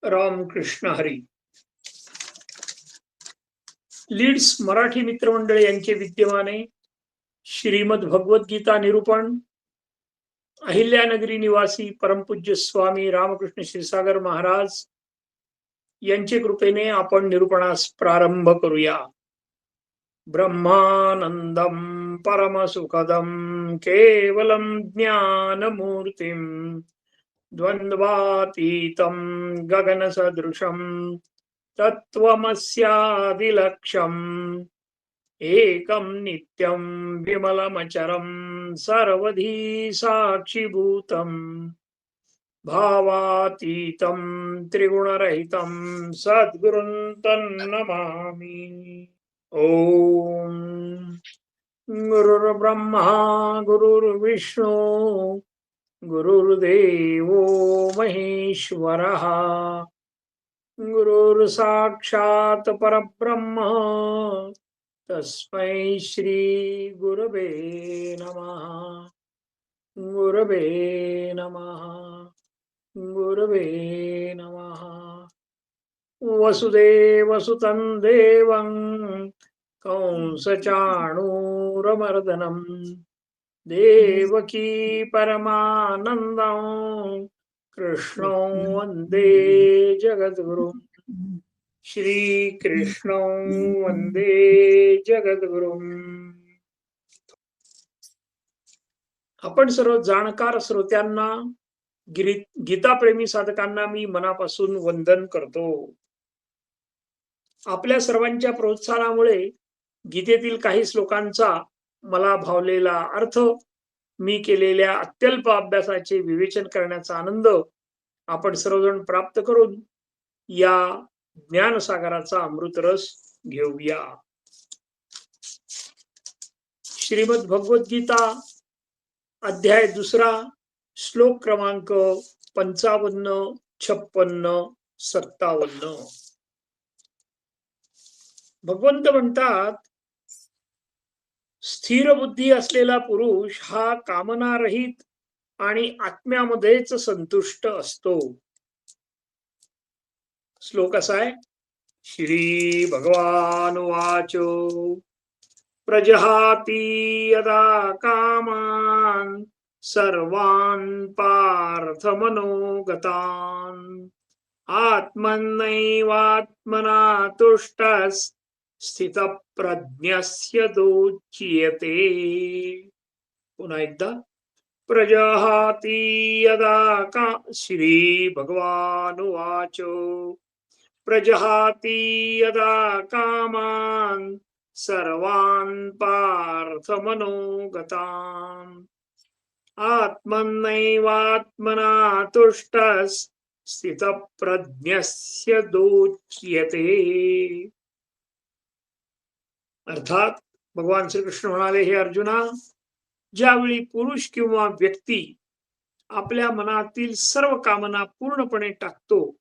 Ramakrishna Hari. Leads Marathi मित्रमंडळ यांचे विद्यमाने श्रीमद भगवद्गीता निरूपण अहिल्यानगरी निवासी परमपूज्य स्वामी रामकृष्ण क्षीरसागर महाराज यांचे कृपेने आपण निरूपणास प्रारंभ करूया. ब्रह्मानंदम परमसुखदम केवलम ज्ञानमूर्तिम द्वंद्वातीतं गगनसदृशं तत्त्वमस्यादिलक्ष्यम् एकं नित्यं विमलमचरं सर्वधी साक्षिभूतं भावातीतं त्रिगुणरहितं सद्गुरुं तन्नमामि. ओम गुरुर्ब्रह्मा गुरुर्विष्णू गुरुर्देवो महेश्वरः गुरुर्साक्षात् परब्रह्म तस्मै श्री गुरवे नमः. गुरवे नमः. गुरवे नमः. वसुदेवसुतं देवं कंसचाणूरमर्दनं देवकी परमानन्दं कृष्णो वन्दे जगद्गुरुं. श्रीकृष्णो वन्दे जगद्गुरुं. आपण सर्व जाणकार श्रोत्यांना गीताप्रेमी साधकांना मी मनापासून वंदन करतो. आपल्या सर्वांच्या प्रोत्साहनामुळे गीतेतील काही श्लोकांचा मला भावलेला अर्थ मी केलेल्या अत्यल्प अभ्यासाचे विवेचन करण्याचा आनंद आपण सर्वजण प्राप्त करून या ज्ञानसागराचा अमृतरस घेऊया. श्रीमद भगवद्गीता अध्याय 2 श्लोक क्रमांक 55, 56, 57. भगवंत म्हणतात, स्थिर बुद्धी असलेला पुरुष हा कामनारहित आणि आत्म्यामध्येच संतुष्ट असतो. श्लोक असा आहे. श्री भगवान वाच प्रजहाति यदा कामान सर्वान् पार्थ मनोगतान् आत्मनैवात्मना तुष्टः स्थितप्रज्ञस्य दोच्यते. पुन्हा एकदा. प्रजहाति यदा श्री भगवान उवाच प्रजहाति यदा कामान् सर्वान् पार्थ मनोगतान् आत्मनैवात्मना तुष्टः स्थितप्रज्ञस्य दोच्यते. अर्थात भगवान श्रीकृष्ण म्हणाले, हे अर्जुना, ज्यावेळी पुरुष किंवा व्यक्ती आपल्या मनातील सर्व कामना पूर्णपणे टाकतो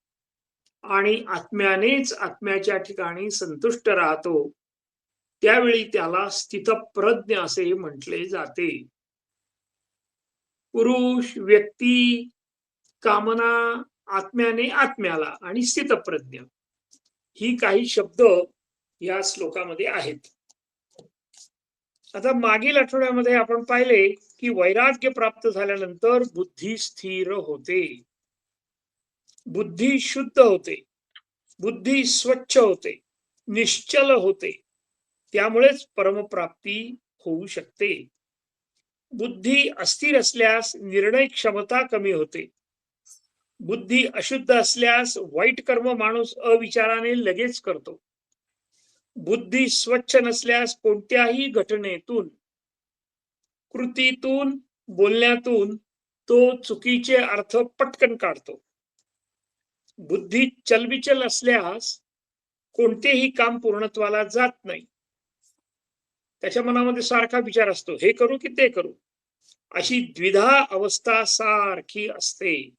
आणि आत्म्यानेच आत्म्याच्या ठिकाणी संतुष्ट राहतो, त्यावेळी त्याला स्थितप्रज्ञ असे म्हटले जाते. पुरुष, व्यक्ती, कामना, आत्म्याने आत्म्याला आणि स्थितप्रज्ञ ही काही शब्द या श्लोकामध्ये आहेत. आता मागील आठवड्यामध्ये आपण पाहिले की वैराग्य प्राप्त झाल्यानंतर बुद्धी स्थिर होते, बुद्धी शुद्ध होते, बुद्धी स्वच्छ होते, निश्चल होते. त्यामुळेच परमप्राप्ती होऊ शकते. बुद्धी अस्थिर असल्यास निर्णय क्षमता कमी होते. बुद्धी अशुद्ध असल्यास वाईट कर्म माणूस अविचाराने लगेच करतो. बुद्धी स्वच्छ नसल्यास कोणत्याही घटनेतून, कृतीतून, बोलण्यातून तो चुकीचे अर्थ पटकन काढतो. बुद्धी चलबिचल असल्यास कोणतेही काम पूर्णत्वाला जात नाही. त्याच्या मनामध्ये सारखा विचार असतो, हे करू की ते करू. अशी द्विधा अवस्था सारखी असते.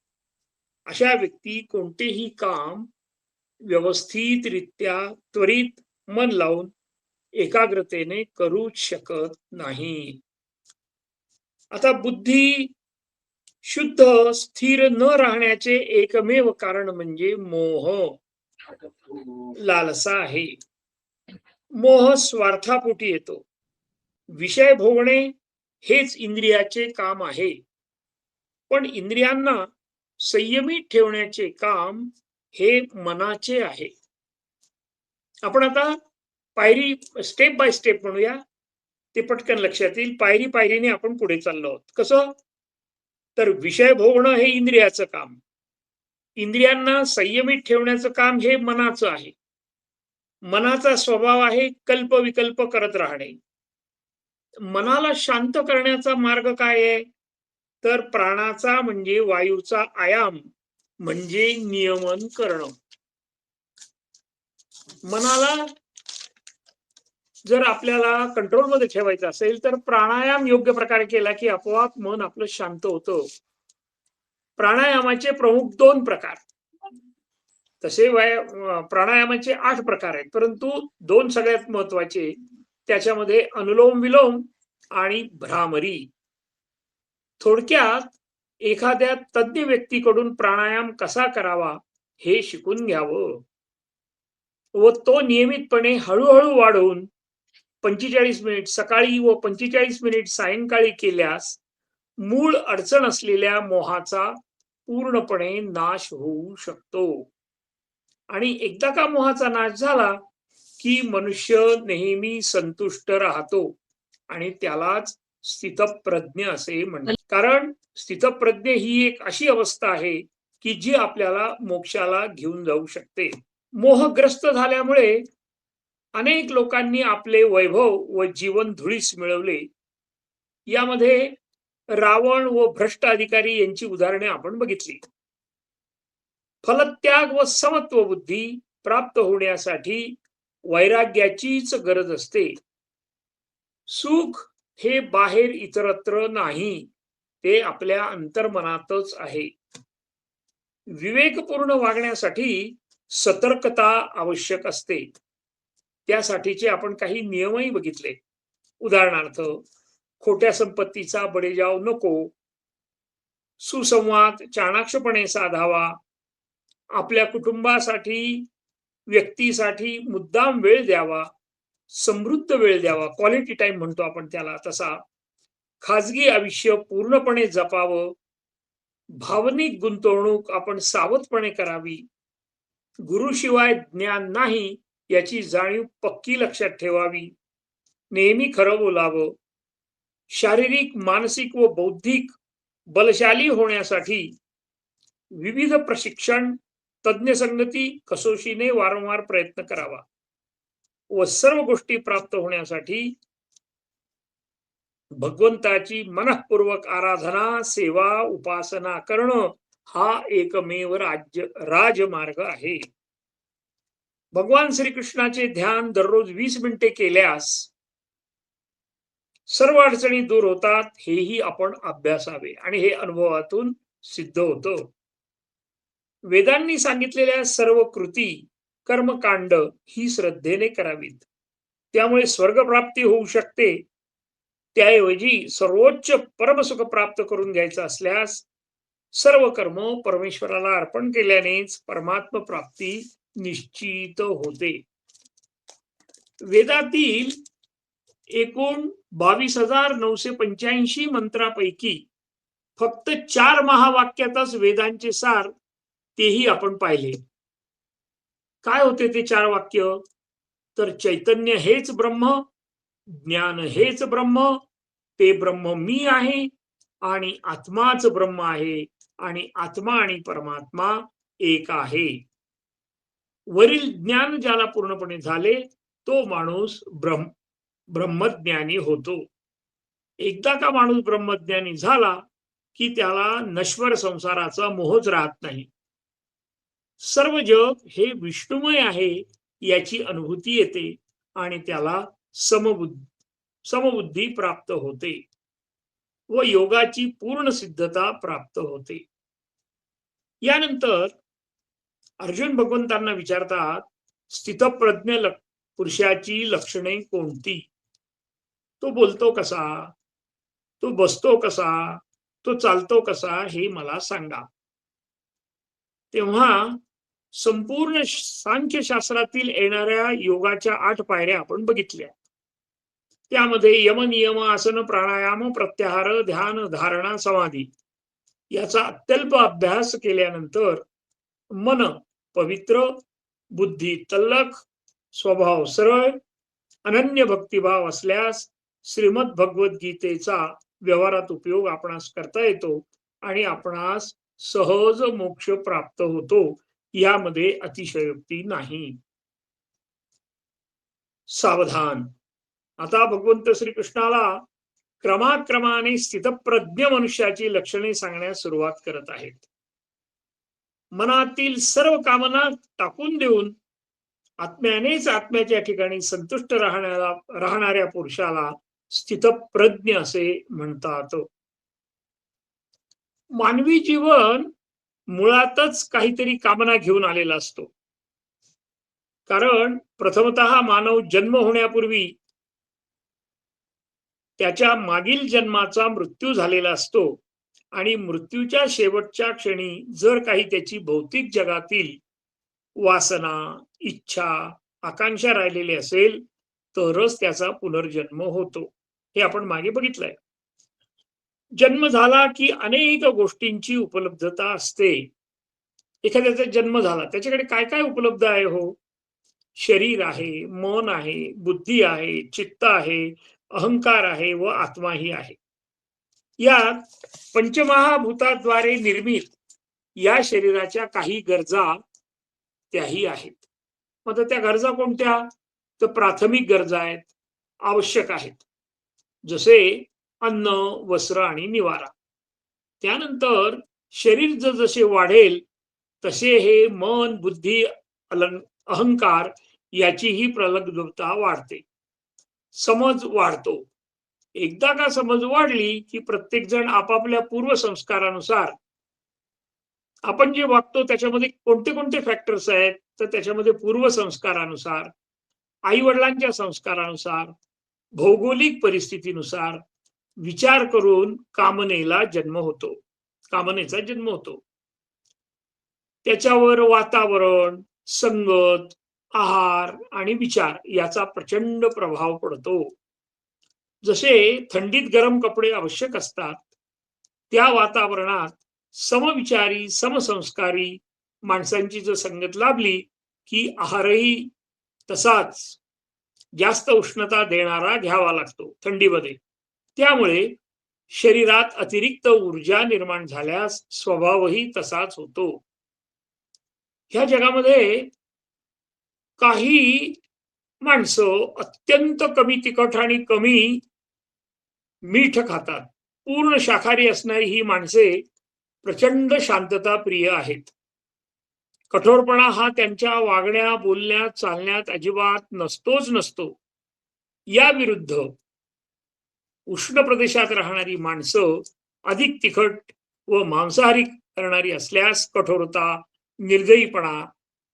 अशा व्यक्ती कोणतेही काम व्यवस्थितरित्या त्वरित मन लावून एकाग्रतेने करू शकत नाही. आता बुद्धी शुद्ध स्थिर न राहण्याचे एकमेव कारण म्हणजे मोह, लालसा आहे. मोह स्वार्थापोटी येतो. विषय भोगणे हेच इंद्रियाचे काम आहे. पण इंद्रियांना संयमित ठेवण्याचे काम हे मनाचे आहे. आपण आता पायरी स्टेप बाय स्टेप म्हणूया, ते पटकन लक्षात येईल. पायरी पायरीने आपण पुढे चाललो आहोत. कसं? तर विषय भोगणं हे इंद्रियाचं काम, इंद्रियांना संयमित ठेवण्याचं काम हे मनाचं आहे. मनाचा स्वभाव आहे कल्प विकल्प करत राहणे. मनाला शांत करण्याचा मार्ग काय आहे? तर प्राणाचा म्हणजे वायूचा आयाम म्हणजे नियमन करणं. मनाला जर आपल्याला कंट्रोलमध्ये ठेवायचं असेल तर प्राणायाम योग्य प्रकारे केला की आपोआप मन आपलं शांत होतं. प्राणायामाचे प्रमुख 2 प्रकार, तसे प्राणायामाचे 8 प्रकार आहेत, परंतु 2 सगळ्यात महत्वाचे, त्याच्यामध्ये अनुलोम विलोम आणि भ्रामरी. थोडक्यात एखाद्या तज्ञ व्यक्तीकडून प्राणायाम कसा करावा हे शिकून घ्यावं व तो नियमितपणे हळूहळू वाढवून 45 मिनिट सकाळी व 45 मिनिट सायंकाळी केल्यास मूळ अडचण असलेल्या मोहाचा पूर्णपणे नाश होऊ शकतो. आणि एकदा का मोहाचा नाश झाला की मनुष्य नेहमी संतुष्ट राहतो आणि त्यालाच स्थितप्रज्ञ असे म्हणतात. कारण स्थितप्रज्ञ ही एक अशी अवस्था आहे की जी आपल्याला मोक्षाला घेऊन जाऊ शकते. मोहग्रस्त झाल्यामुळे अनेक लोकांनी आपले वैभव व जीवन धुळीस मिळवले. यामध्ये रावण व भ्रष्ट अधिकारी यांची उदाहरणे आपण बघितली. फलत्याग व समत्व बुद्धी प्राप्त होण्यासाठी वैराग्याचीच गरज असते. सुख हे बाहेर इतरत्र नाही, ते आपल्या अंतर्मनातच आहे. विवेकपूर्ण वागण्यासाठी सतर्कता आवश्यक असते. त्यासाठीचे आपण काही नियमही बघितले. उदाहरणार्थ, खोट्या संपत्तीचा बडेजाव नको, सुसंवाद चाणाक्षपणे साधावा, आपल्या कुटुंबासाठी व्यक्तीसाठी मुद्दाम वेळ द्यावा, समृद्ध वेळ द्यावा, क्वालिटी टाइम म्हणतो आपण त्याला तसा, खाजगी आयुष्य पूर्णपणे जपावं, भावनिक गुंतवणूक आपण सावधपणे करावी, गुरुशिवाय ज्ञान नाही याची जाणीव पक्की लक्षात ठेवावी, नेहमी खरं बोलावं, शारीरिक मानसिक व बौद्धिक बलशाली होण्यासाठी विविध प्रशिक्षण तज्ञ संगती कसोशीने वारंवार प्रयत्न करावा व सर्व गोष्टी प्राप्त होण्यासाठी भगवंताची मनःपूर्वक आराधना सेवा उपासना करणं हा एकमेव राजमार्ग आहे. भगवान श्रीकृष्णाचे ध्यान दररोज 20 मिनिटे केल्यास सर्व अडचणी दूर होतात, हेही आपण अभ्यासावे आणि हे अनुभवातून सिद्ध होतं. वेदांनी सांगितलेल्या सर्व कृती कर्मकांड ही श्रद्धेने करावीत, त्यामुळे स्वर्गप्राप्ती होऊ शकते. त्याऐवजी सर्वोच्च परमसुख प्राप्त करून घ्यायचं असल्यास सर्व कर्म परमेश्वराला अर्पण केल्यानेच परमात्म प्राप्ती निश्चित होते. वेदातील एकूण 22,985 मंत्रापैकी फक्त 4 महावाक्यातच वेदांचे सार, तेही आपण पाहिले. काय होते ते 4 वाक्य? तर चैतन्य हेच ब्रह्म, ज्ञान हेच ब्रह्म, ते ब्रह्म मी आहे आणि आत्माच ब्रह्म आहे आणि आत्मा आणि परमात्मा एक आहे. वरील ज्ञान ज्याला पूर्णपणे झाले तो माणूस ब्रह्मज्ञानी होतो. एकदा का माणूस ब्रह्मज्ञानी झाला की त्याला नश्वर संसाराचा मोहच राहत नाही. सर्व जग हे विष्णुमय आहे याची अनुभूती येते आणि त्याला समबुद्धी प्राप्त होते व योगाची पूर्ण सिद्धता प्राप्त होते. यानंतर अर्जुन भगवंतांना विचारतात, स्थितप्रज्ञ पुरुषाची लक्षणे कोणती? तो बोलतो कसा? तो बसतो कसा? तो चालतो कसा हे मला सांगा. तेव्हा संपूर्ण सांख्यशास्त्रातील येणाऱ्या योगाच्या 8 पायऱ्या आपण बघितल्या. त्यामध्ये यम, नियम, आसन, प्राणायाम, प्रत्याहार, ध्यान, धारणा, समाधी याचा अत्यल्प अभ्यास केल्यानंतर मन पवित्र, बुद्धी तल्लख, स्वभाव सरळ, अनन्य भक्तिभाव असल्यास श्रीमद भगवद्गीतेचा व्यवहारात उपयोग आपणास करता येतो आणि आपणास सहज मोक्ष प्राप्त होतो. यामध्ये अतिशयोक्ती नाही. सावधान. आता भगवंत श्रीकृष्णाला क्रमाक्रमाने स्थितप्रज्ञ मनुष्याची लक्षणे सांगण्यास सुरुवात करत आहेत. मनातील सर्व कामना टाकून देऊन आत्म्यानेच आत्म्याच्या ठिकाणी संतुष्ट राहणाऱ्या पुरुषाला स्थितप्रज्ञ असे म्हणतात. मानवी जीवन मुळातच काहीतरी कामना घेऊन आलेला असतो. कारण प्रथमतः मानव जन्म होण्यापूर्वी त्याच्या मागील जन्माचा मृत्यू झालेला असतो आणि मृत्यूच्या शेवटच्या क्षणी जर काही त्याची भौतिक जगातील वासना, इच्छा, आकांक्षा राहिलेली असेल तरच त्याचा पुनर्जन्म होतो. हे आपण मागे बघितलंय. जन्म झाला की अनेक गोष्टींची उपलब्धता असते. एखाद्याचा जन्म झाला त्याच्याकडे काय काय उपलब्ध आहे हो? शरीर आहे, मन आहे, बुद्धी आहे, चित्त आहे, अहंकार आहे व आत्माही आहे. यात पंचमहाभूताद्वारे निर्मित या शरीराच्या काही गरजा त्याही आहेत. मग त्या गरजा कोणत्या? तर प्राथमिक गरजा आहेत, आवश्यक आहेत. जसे अन्न, वस्त्र आणि निवारा. त्यानंतर शरीर जसे वाढेल तसे हे मन, बुद्धी, अहंकार याचीही प्रलब्धता वाढते, समज वाढतो. एकदा का समज वाढली की प्रत्येक जण आपापल्या पूर्वसंस्कारानुसार आपण जे वागतो त्याच्यामध्ये कोणते कोणते फॅक्टर्स आहेत, तर त्याच्यामध्ये पूर्वसंस्कारानुसार, आई वडिलांच्या संस्कारानुसार, भौगोलिक परिस्थितीनुसार विचार करून कामनेचा जन्म होतो. त्याच्यावर वातावरण, संगत, आहार आणि विचार याचा प्रचंड प्रभाव पडतो. जसे थंडीत गरम कपडे आवश्यक असतात, त्या वातावरणात समविचारी, समसंस्कारी माणसांची जर संगत लाभली की आहारही तसाच जास्त उष्णता देणारा घ्यावा लागतो थंडीमध्ये. त्यामुळे शरीरात अतिरिक्त ऊर्जा निर्माण झाल्यास स्वभावही तसाच होतो. ह्या जगामध्ये काही माणसं अत्यंत कमी तिखट आणि कमी मीठ खातात. पूर्ण शाकाहारी असणारी ही माणसे प्रचंड शांतता प्रिय आहेत. कठोरपणा हा त्यांच्या वागण्या, बोलण्यात, चालण्यात अजिबात नसतो. या विरुद्ध उष्ण प्रदेशात राहणारी माणसं अधिक तिखट व मांसाहारी करणारी असल्यास कठोरता, निर्दयीपणा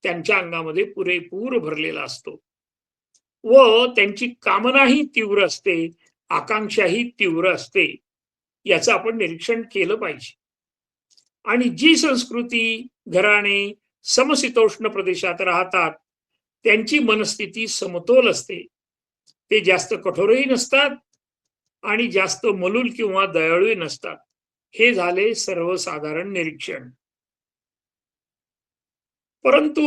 त्यांच्या अंगामध्ये पुरेपूर भरलेला असतो व त्यांची कामनाही तीव्र असते, आकांक्षाही तीव्र असते. याचं आपण निरीक्षण केलं पाहिजे. आणि जी संस्कृती, घराणे समशीतोष्ण प्रदेशात राहतात त्यांची मनस्थिती समतोल असते. ते जास्त कठोरही नसतात आणि जास्त मलूल किंवा दयाळूही नसतात. हे झाले सर्वसाधारण निरीक्षण. परंतु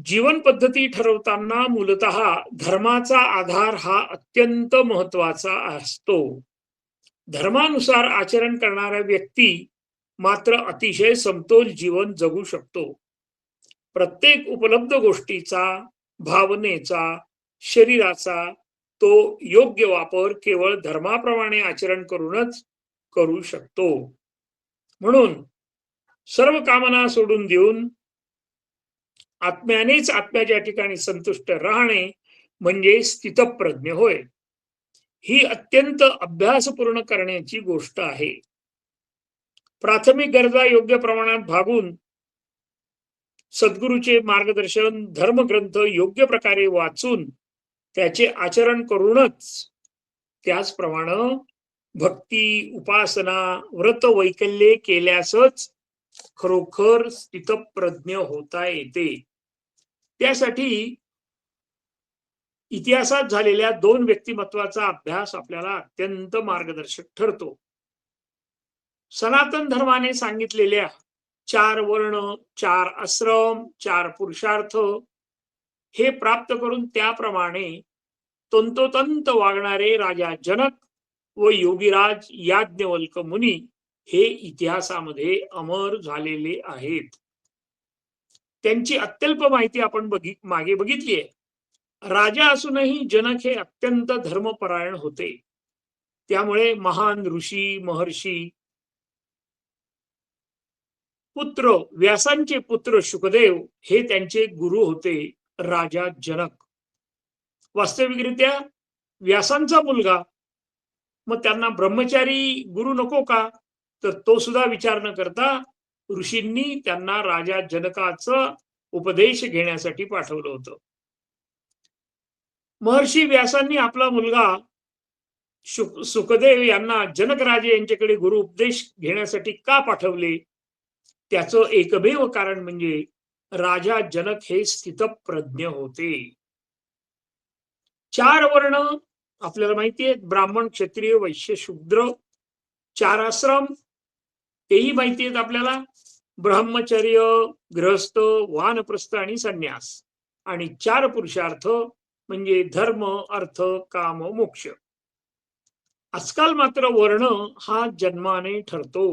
जीवन पद्धती ठरवताना मूलतः धर्माचा आधार हा अत्यंत महत्वाचा असतो. धर्मानुसार आचरण करणारा व्यक्ती मात्र अतिशय समतोल जीवन जगू शकतो. प्रत्येक उपलब्ध गोष्टीचा, भावनेचा, शरीराचा तो योग्य वापर केवळ धर्माप्रमाणे आचरण करूनच करू शकतो. म्हणून सर्व कामना सोडून देऊन आत्म्यानेच आत्म्याच्या ठिकाणी संतुष्ट राहणे म्हणजे स्थितप्रज्ञ होय. ही अत्यंत अभ्यासपूर्ण करण्याची गोष्ट आहे. प्राथमिक गरजा योग्य प्रमाणात भागून सद्गुरूचे मार्गदर्शन, धर्मग्रंथ योग्य प्रकारे वाचून त्याचे आचरण करूनच त्याचप्रमाणे भक्ती, उपासना, व्रत वैकल्ये केल्यासच खरोखर स्थितप्रज्ञ होता येते. त्यासाठी इतिहासात झालेल्या 2 व्यक्तिमत्वाचा अभ्यास आपल्याला अत्यंत मार्गदर्शक ठरतो. सनातन धर्माने सांगितलेल्या 4 वर्ण, 4 आश्रम, 4 पुरुषार्थ हे प्राप्त करून त्याप्रमाणे तंतोतंत वागणारे राजा जनक व योगीराज याज्ञवल्क मुनी हे इतिहासामध्ये अमर झालेले आहेत. त्यांची अत्यल्प माहिती आपण मागे बघितली आहे. राजा असूनही जनक हे अत्यंत धर्मपरायण होते. त्यामुळे महान ऋषी महर्षी पुत्र व्यासांचे पुत्र शुकदेव हे त्यांचे गुरु होते राजा जनक. वास्तविकरित्या व्यासांचा मुलगा, मग त्यांना ब्रह्मचारी गुरु नको का? तर तो सुद्धा विचार न करता ऋषींनी त्यांना राजा जनकाचं उपदेश घेण्यासाठी पाठवलं होतं. महर्षी व्यासांनी आपला मुलगा सुखदेव यांना जनक राजे यांच्याकडे गुरु उपदेश घेण्यासाठी का पाठवले? त्याचं एकमेव कारण म्हणजे राजा जनक हे स्थितप्रज्ञ होते. 4 वर्ण आपल्याला माहिती आहे, ब्राह्मण, क्षत्रिय, वैश्य, शूद्र. 4 आश्रम तेही माहिती आहेत आपल्याला, ब्रह्मचर्य, गृहस्थ, वानप्रस्थ आणि संन्यास. आणि 4 पुरुषार्थ म्हणजे धर्म, अर्थ, काम, मोक्ष. आजकाल मात्र वर्ण हा जन्माने ठरतो,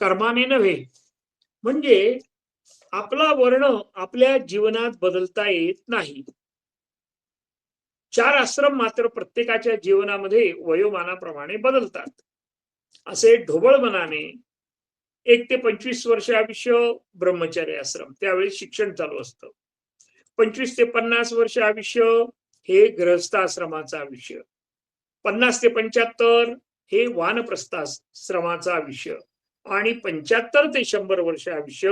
कर्माने नव्हे. म्हणजे आपला वर्ण आपल्या जीवनात बदलता येत नाही. 4 आश्रम मात्र प्रत्येकाच्या जीवनामध्ये वयोमानाप्रमाणे बदलतात. असे ढोबळ मनाने 1 ते 25 वर्ष आयुष्य ब्रह्मचर्य आश्रम, त्यावेळी शिक्षण चालू असतं. 25 ते 50 वर्ष आयुष्य हे गृहस्थ आश्रमाचं आयुष्य. 50 ते 75 हे वानप्रस्थाश्रमाचं आयुष्य. आणि 75 ते 100 वर्ष आयुष्य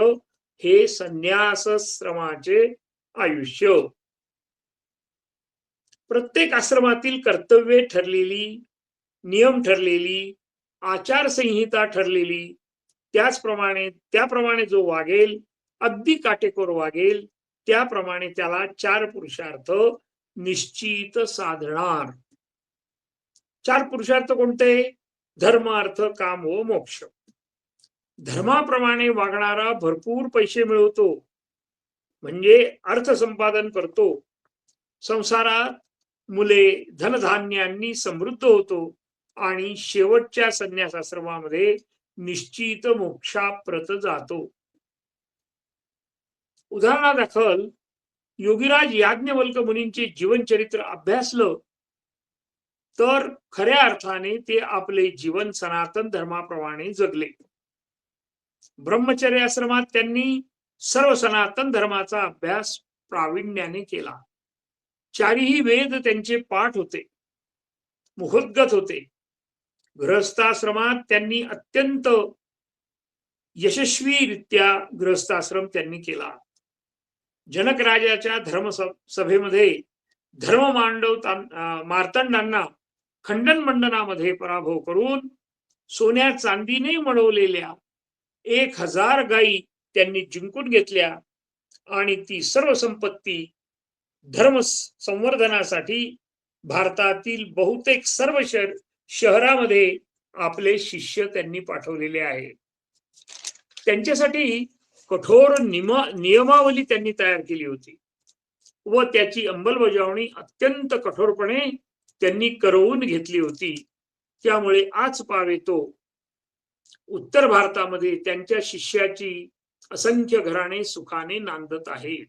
हे संन्यासाश्रमाचे आयुष्य. प्रत्येक आश्रमातील कर्तव्ये ठरलेली, नियम ठरलेली, आचारसंहिता ठरलेली, त्याप्रमाणे जो वागेल, अगदी काटेकोर वागेल, त्याप्रमाणे त्याला 4 पुरुषार्थ निश्चित साधणार. 4 पुरुषार्थ कोणते? धर्म, अर्थ, काम व मोक्ष. धर्माप्रमाणे वागणारा भरपूर पैसे मिळवतो, म्हणजे अर्थ संपादन करतो, संसारात मुले धनधान्यांनी समृद्ध होतो आणि शेवटच्या संन्यासाश्रमामध्ये निश्चित मोक्षाप्रत जातो. उदाहरणादाखल योगीराज याज्ञवल्क मुनींचे जीवनचरित्र अभ्यासलं तर खऱ्या अर्थाने ते आपले जीवन सनातन धर्माप्रमाणे जगले. ब्रह्मचर्य आश्रमात त्यांनी सर्व सनातन धर्माचा अभ्यास प्रावीण्याने केला. 4ही वेद त्यांचे पाठ होते, मुखोद्गत होते. गृहस्थाश्रमात त्यांनी अत्यंत यशस्वीरित्या गृहस्थाश्रम त्यांनी केला. जनक राजाच्या धर्मसभेमध्ये धर्म मार्तंडांना खंडन मंडनामध्ये पराभव करून सोन्या चांदीने मळवलेल्या 1000 गायी त्यांनी जिंकून घेतल्या आणि ती सर्व संपत्ती धर्म संवर्धनासाठी भारतातील बहुतेक सर्व शहरामध्ये आपले शिष्य त्यांनी पाठवलेले आहेत. त्यांच्यासाठी कठोर नियमावली त्यांनी तयार केली होती व त्याची अंमलबजावणी अत्यंत कठोरपणे त्यांनी करवून घेतली होती. त्यामुळे आज पावेतो उत्तर भारतामध्ये त्यांच्या शिष्याची असंख्य घराणे सुखाने नांदत आहेत.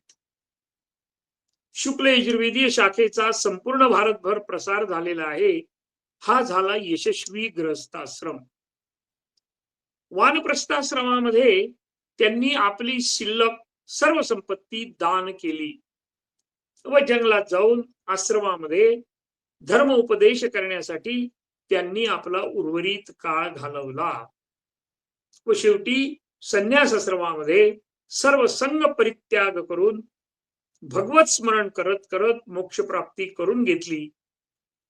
शुक्ल यजुर्वेदीय शाखेचा संपूर्ण भारतभर प्रसार झालेला आहे. हा झाला यशस्वी गृहस्थाश्रम. वानप्रस्थाश्रमामध्ये त्यांनी आपली शिल्लक सर्व संपत्ती दान केली व जंगलात जाऊन आश्रमामध्ये धर्म उपदेश करण्यासाठी त्यांनी आपला उर्वरित काळ घालवला व शेवटी संन्यास आश्रमामध्ये सर्व संग परित्याग करून भगवत स्मरण करत करत मोक्ष प्राप्ती करून घेतली.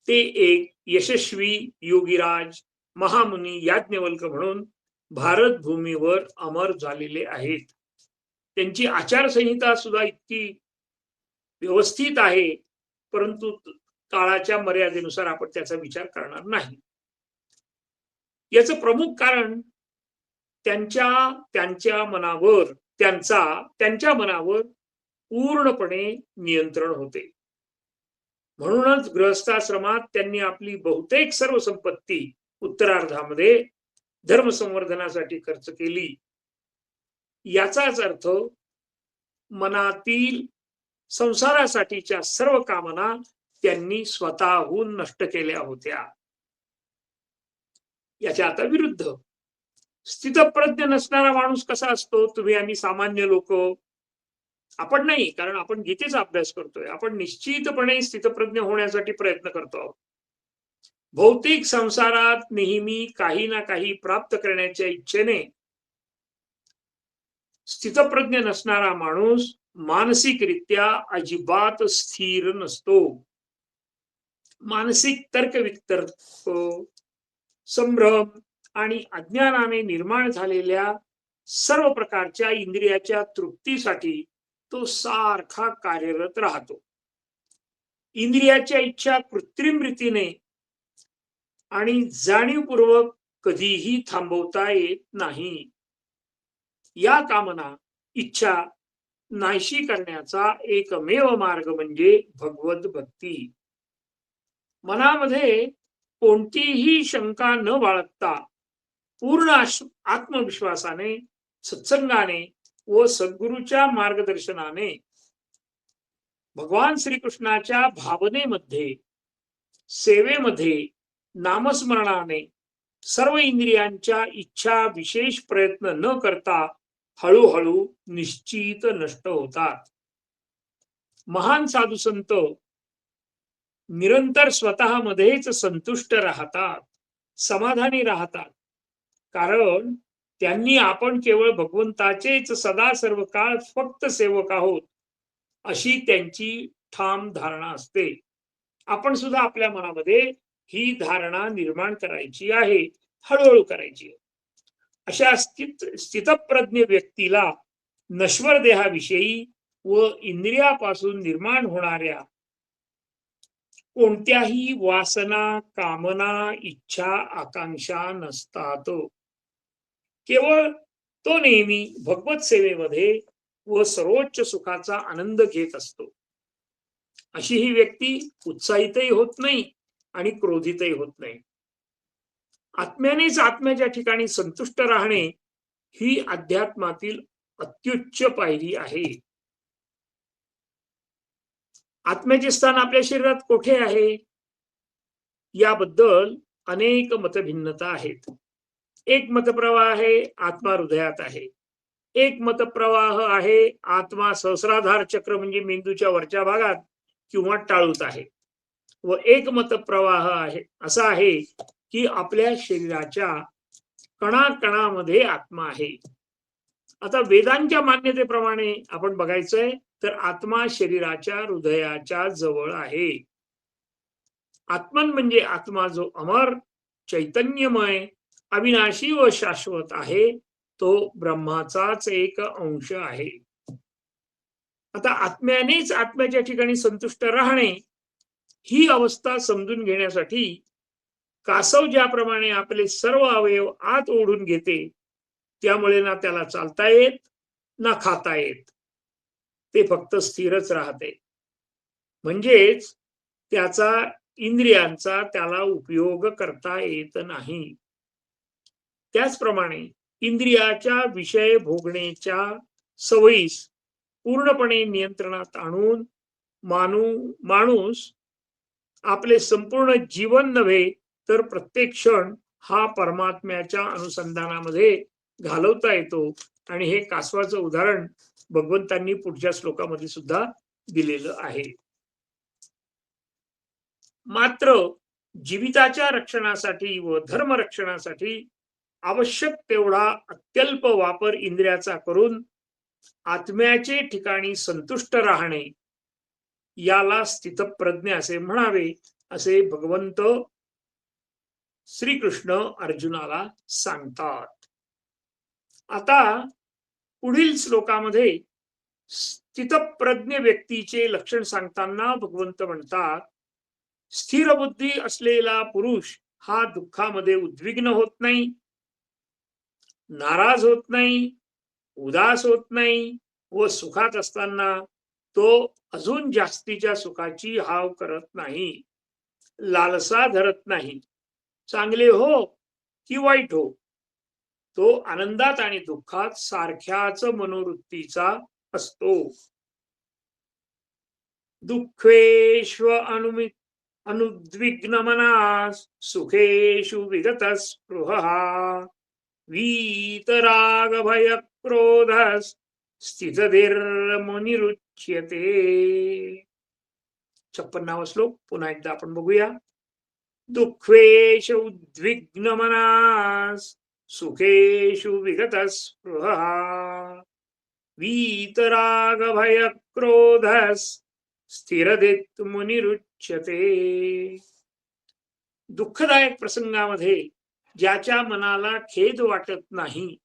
ते एक यशस्वी योगीराज महामुनी याज्ञवल्क म्हणून भारत भूमीवर अमर झालेले आहेत. त्यांची आचारसंहिता सुद्धा इतकी व्यवस्थित आहे, परंतु काळाच्या मर्यादेनुसार आपण त्याचा विचार करणार नाही. याचं प्रमुख कारण त्यांच्या मनावर पूर्णपणे नियंत्रण होते. म्हणूनच गृहस्थाश्रमात त्यांनी आपली बहुतेक सर्व संपत्ती उत्तरार्धामध्ये धर्म संवर्धनासाठी खर्च केली. याचाच अर्थ मनातील संसारासाठीच्या सर्व कामना त्यांनी स्वतःहून नष्ट केल्या होत्या. याच्या आता विरुद्ध स्थितप्रज्ञ नसणारा माणूस कसा असतो? तुम्ही आम्ही सामान्य लोक, आपण नाही, कारण आपण गीतेचा अभ्यास करतोय, आपण निश्चितपणे स्थितप्रज्ञ होण्यासाठी प्रयत्न करतो आहोत. भौतिक संसारात नेहमी काही ना काही प्राप्त करण्याच्या इच्छेने स्थितप्रज्ञ नसणारा माणूस मानसिकरित्या अजिबात स्थिर नसतो. मानसिक तर्कवितर्क, संभ्रम आणि अज्ञानाने निर्माण झालेल्या सर्व प्रकारच्या इंद्रियाच्या तृप्तीसाठी तो सारखा कार्यरत राहतो. इंद्रियाच्या इच्छा कृत्रिम रीतीने आणि जाणीवपूर्वक कधीही थांबवता येत नाही. या कामना, इच्छा नाहीशी करण्याचा एकमेव मार्ग म्हणजे भगवत भक्ती. मनामध्ये कोणतीही शंका न बाळगता पूर्ण आत्मविश्वासाने, सत्संगाने व सद्गुरूच्या मार्गदर्शनाने भगवान श्रीकृष्णाच्या भावनेमध्ये, सेवेमध्ये, नामस्मरणाने सर्व इंद्रियांच्या इच्छा विशेष प्रयत्न न करता हळूहळू निश्चित नष्ट होतात. महान साधू संत निरंतर स्वतःमध्येच संतुष्ट राहतात, समाधानी राहतात, कारण त्यांनी आपण केवळ भगवंताचेच सदा सर्व काळ फक्त सेवक आहोत अशी त्यांची ठाम धारणा असते. आपण सुद्धा आपल्या मनामध्ये ही धारणा निर्माण करायची आहे, हळूहळू करायची आहे. अशा स्थितप्रज्ञ व्यक्तीला नश्वर देहाविषयी व इंद्रियापासून निर्माण होणाऱ्या कोणत्याही वासना, कामना, इच्छा, आकांक्षा नसतात. केवळ तो नेहमी भगवत सेवेमध्ये व सर्वोच्च सुखाचा आनंद घेत असतो. अशी ही व्यक्ती उत्साहितही होत नाही आणि क्रोधितही होत नाही. आत्म्यानेच आत्म्याच्या ठिकाणी संतुष्ट राहणे ही अध्यात्मातील अत्युच्च पायरी आहे. आत्म्याचे स्थान आपल्या शरीरात कोठे आहे याबद्दल अनेक मतभिन्नता आहेत. एक मतप्रवाह आहे आत्मा हृदयात आहे. एक मतप्रवाह आहे आत्मा सहस्राधार चक्र म्हणजे मेंदूच्या वरच्या भागात किंवा टाळूत आहे. व एक मतप्रवाह आहे असा आहे की आपल्या शरीराच्या कणाकणामध्ये आत्मा आहे. आता वेदांच्या मान्यतेप्रमाणे आपण बघायचंय तर आत्मा शरीराच्या हृदयाच्या जवळ आहे. आत्मन म्हणजे आत्मा जो अमर, चैतन्यमय, अविनाशी व शाश्वत आहे, तो ब्रह्माचाच एक अंश आहे. आता आत्म्यानेच आत्म्याच्या ठिकाणी संतुष्ट राहणे ही अवस्था समजून घेण्यासाठी कासव ज्याप्रमाणे आपले सर्व अवयव आत ओढून घेते, त्यामुळे ना त्याला चालता येत ना खाता येत, ते फक्त स्थिरच राहते. म्हणजेच त्याचा इंद्रियांचा त्याला उपयोग करता येत नाही. त्याचप्रमाणे इंद्रियाच्या विषय भोगण्याच्या सवयीस पूर्णपणे नियंत्रणात आणून माणूस आपले संपूर्ण जीवन नव्हे तर प्रत्येक क्षण हा परमात्म्याच्या अनुसंधानामध्ये घालवता येतो. आणि हे कासवाचं उदाहरण भगवंतांनी पुढच्या श्लोकामध्ये सुद्धा दिलेलं आहे. मात्र जीविताच्या रक्षणासाठी व धर्म रक्षणासाठी आवश्यक तेवढा अत्यल्प वापर इंद्रियाचा करून आत्म्याचे ठिकाणी संतुष्ट राहणे याला स्थितप्रज्ञ असे म्हणावे, असे भगवंत श्रीकृष्ण अर्जुनाला सांगतात. आता पुढील श्लोकामध्ये स्थितप्रज्ञ व्यक्तीचे लक्षण सांगताना भगवंत म्हणतात, स्थिर बुद्धी असलेला पुरुष हा दुःखामध्ये उद्विग्न होत नाही, नाराज होत नाही, उदास होत नाही व सुखात असताना तो अजून जास्तीच्या सुखाची हाव करत नाही, लालसा धरत नाही. चांगले हो की वाईट हो, तो आनंदात आणि दुःखात सारख्याच मनोवृत्तीचा असतो. दुःखेष्व अनुद्विग्न मनास सुखेषु विगत स्पृहः वीतराग भय क्रोधस स्थितधीर्मुनिरुच्यते. 56वा श्लोक पुन्हा एकदा आपण बघूया. दुःखेषु उद्विग्न मनास सुखेषु विगत स्पृहः वीतराग भय क्रोधस स्थिरधीर् मुनिरुच्यते. दुःखदायक प्रसंगामध्ये ज्याच्या मनाला खेद वाटत नाही,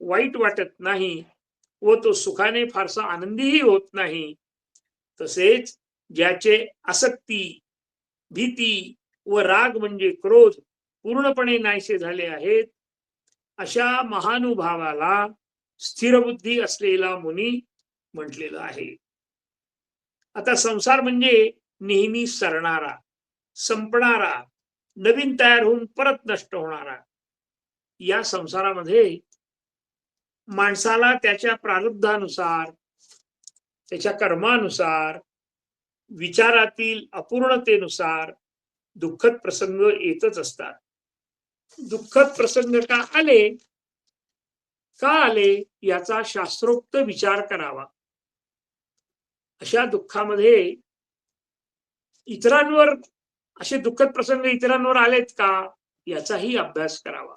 वाईट वाटत नाही व तो सुखाने फारसा आनंदीही होत नाही, तसेच ज्याचे आसक्ती, भीती व राग म्हणजे क्रोध पूर्णपणे नाहीसे झाले आहेत, अशा महानुभावाला स्थिरबुद्धी असलेला मुनी म्हटलेलं आहे. आता संसार म्हणजे नेहमी सरणारा, संपणारा, नवीन तयार होऊन परत नष्ट होणारा. या संसारामध्ये माणसाला त्याच्या प्रारब्धानुसार, त्याच्या कर्मानुसार, विचारातील अपूर्णतेनुसार दुःखद प्रसंग येतच असतात. दुःखद प्रसंग का आले याचा शास्त्रोक्त विचार करावा. अशा दुःखामध्ये इतरांवर असे दुःखद प्रसंग इतरांवर आलेत का याचाही अभ्यास करावा.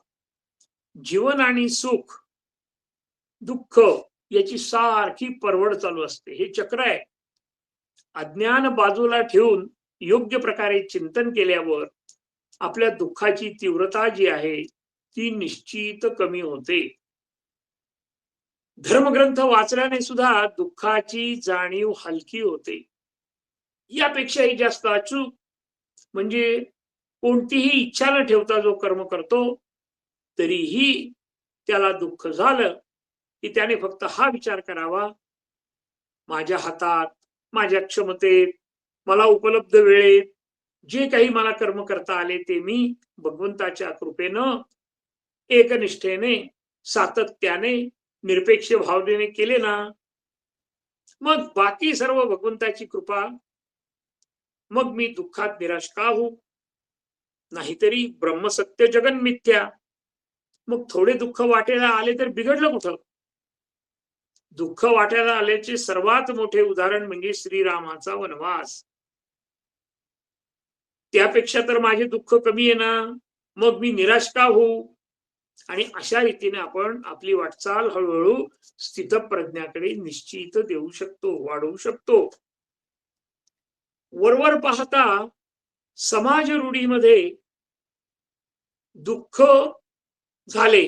जीवन आणि सुख, दुःख याची सारखी परवड चालू असते. हे चक्र आहे. अज्ञान बाजूला ठेवून योग्य प्रकारे चिंतन केल्यावर आपल्या दुःखाची तीव्रता जी आहे ती निश्चित कमी होते. धर्मग्रंथ वाचल्याने सुद्धा दुःखाची जाणीव हलकी होते. यापेक्षाही जास्त अचूक म्हणजे कोणतीही इच्छा न ठेवता जो कर्म करतो, तरीही त्याला दुःख झालं की त्याने फक्त हा विचार करावा, माझ्या हातात, माझ्या क्षमतेत, मला उपलब्ध वेळेत जे काही मला कर्म करता आले ते मी भगवंताच्या कृपेनं एकनिष्ठेने, सातत्याने, निरपेक्ष भावनेने केले ना, मग बाकी सर्व भगवंताची कृपा, मग मी दुःखात निराश का होऊ? नाहीतरी ब्रह्मसत्य जगन मिथ्या. मग थोडे दुःख वाटेला आले तर बिघडलं कुठं? दुःख वाट्याला आल्याचे सर्वात मोठे उदाहरण म्हणजे श्रीरामाचा वनवास. त्यापेक्षा तर माझे दुःख कमी आहे ना, मग मी निराश का होऊ? आणि अशा रीतीने आपण आपली वाटचाल हळूहळू स्थितप्रज्ञाकडे निश्चित देऊ शकतो, वाढवू शकतो. वरवर पाहता समाज रूढीमध्ये दुःख झाले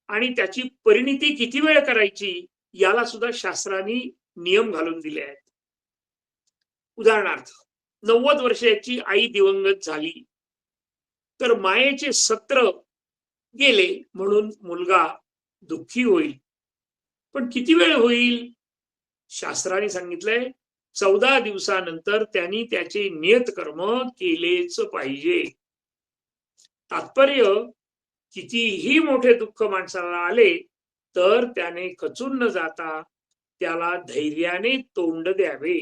आणि त्याची परिणिती किती वेळ करायची याला सुद्धा शास्त्रांनी नियम घालून दिले आहेत. उदाहरणार्थ 90 वर्षाची आई दिवंगत झाली तर मायेचे सत्र गेले म्हणून मुलगा दुःखी होईल. पण किती वेळ होईल? शास्त्राने सांगितलंय 14 दिवसानंतर त्यांनी त्याचे नियत कर्म केलेच पाहिजे. तात्पर्य, कितीही मोठे दुःख माणसाला आले तर त्याने खचून न जाता त्याला धैर्याने तोंड द्यावे.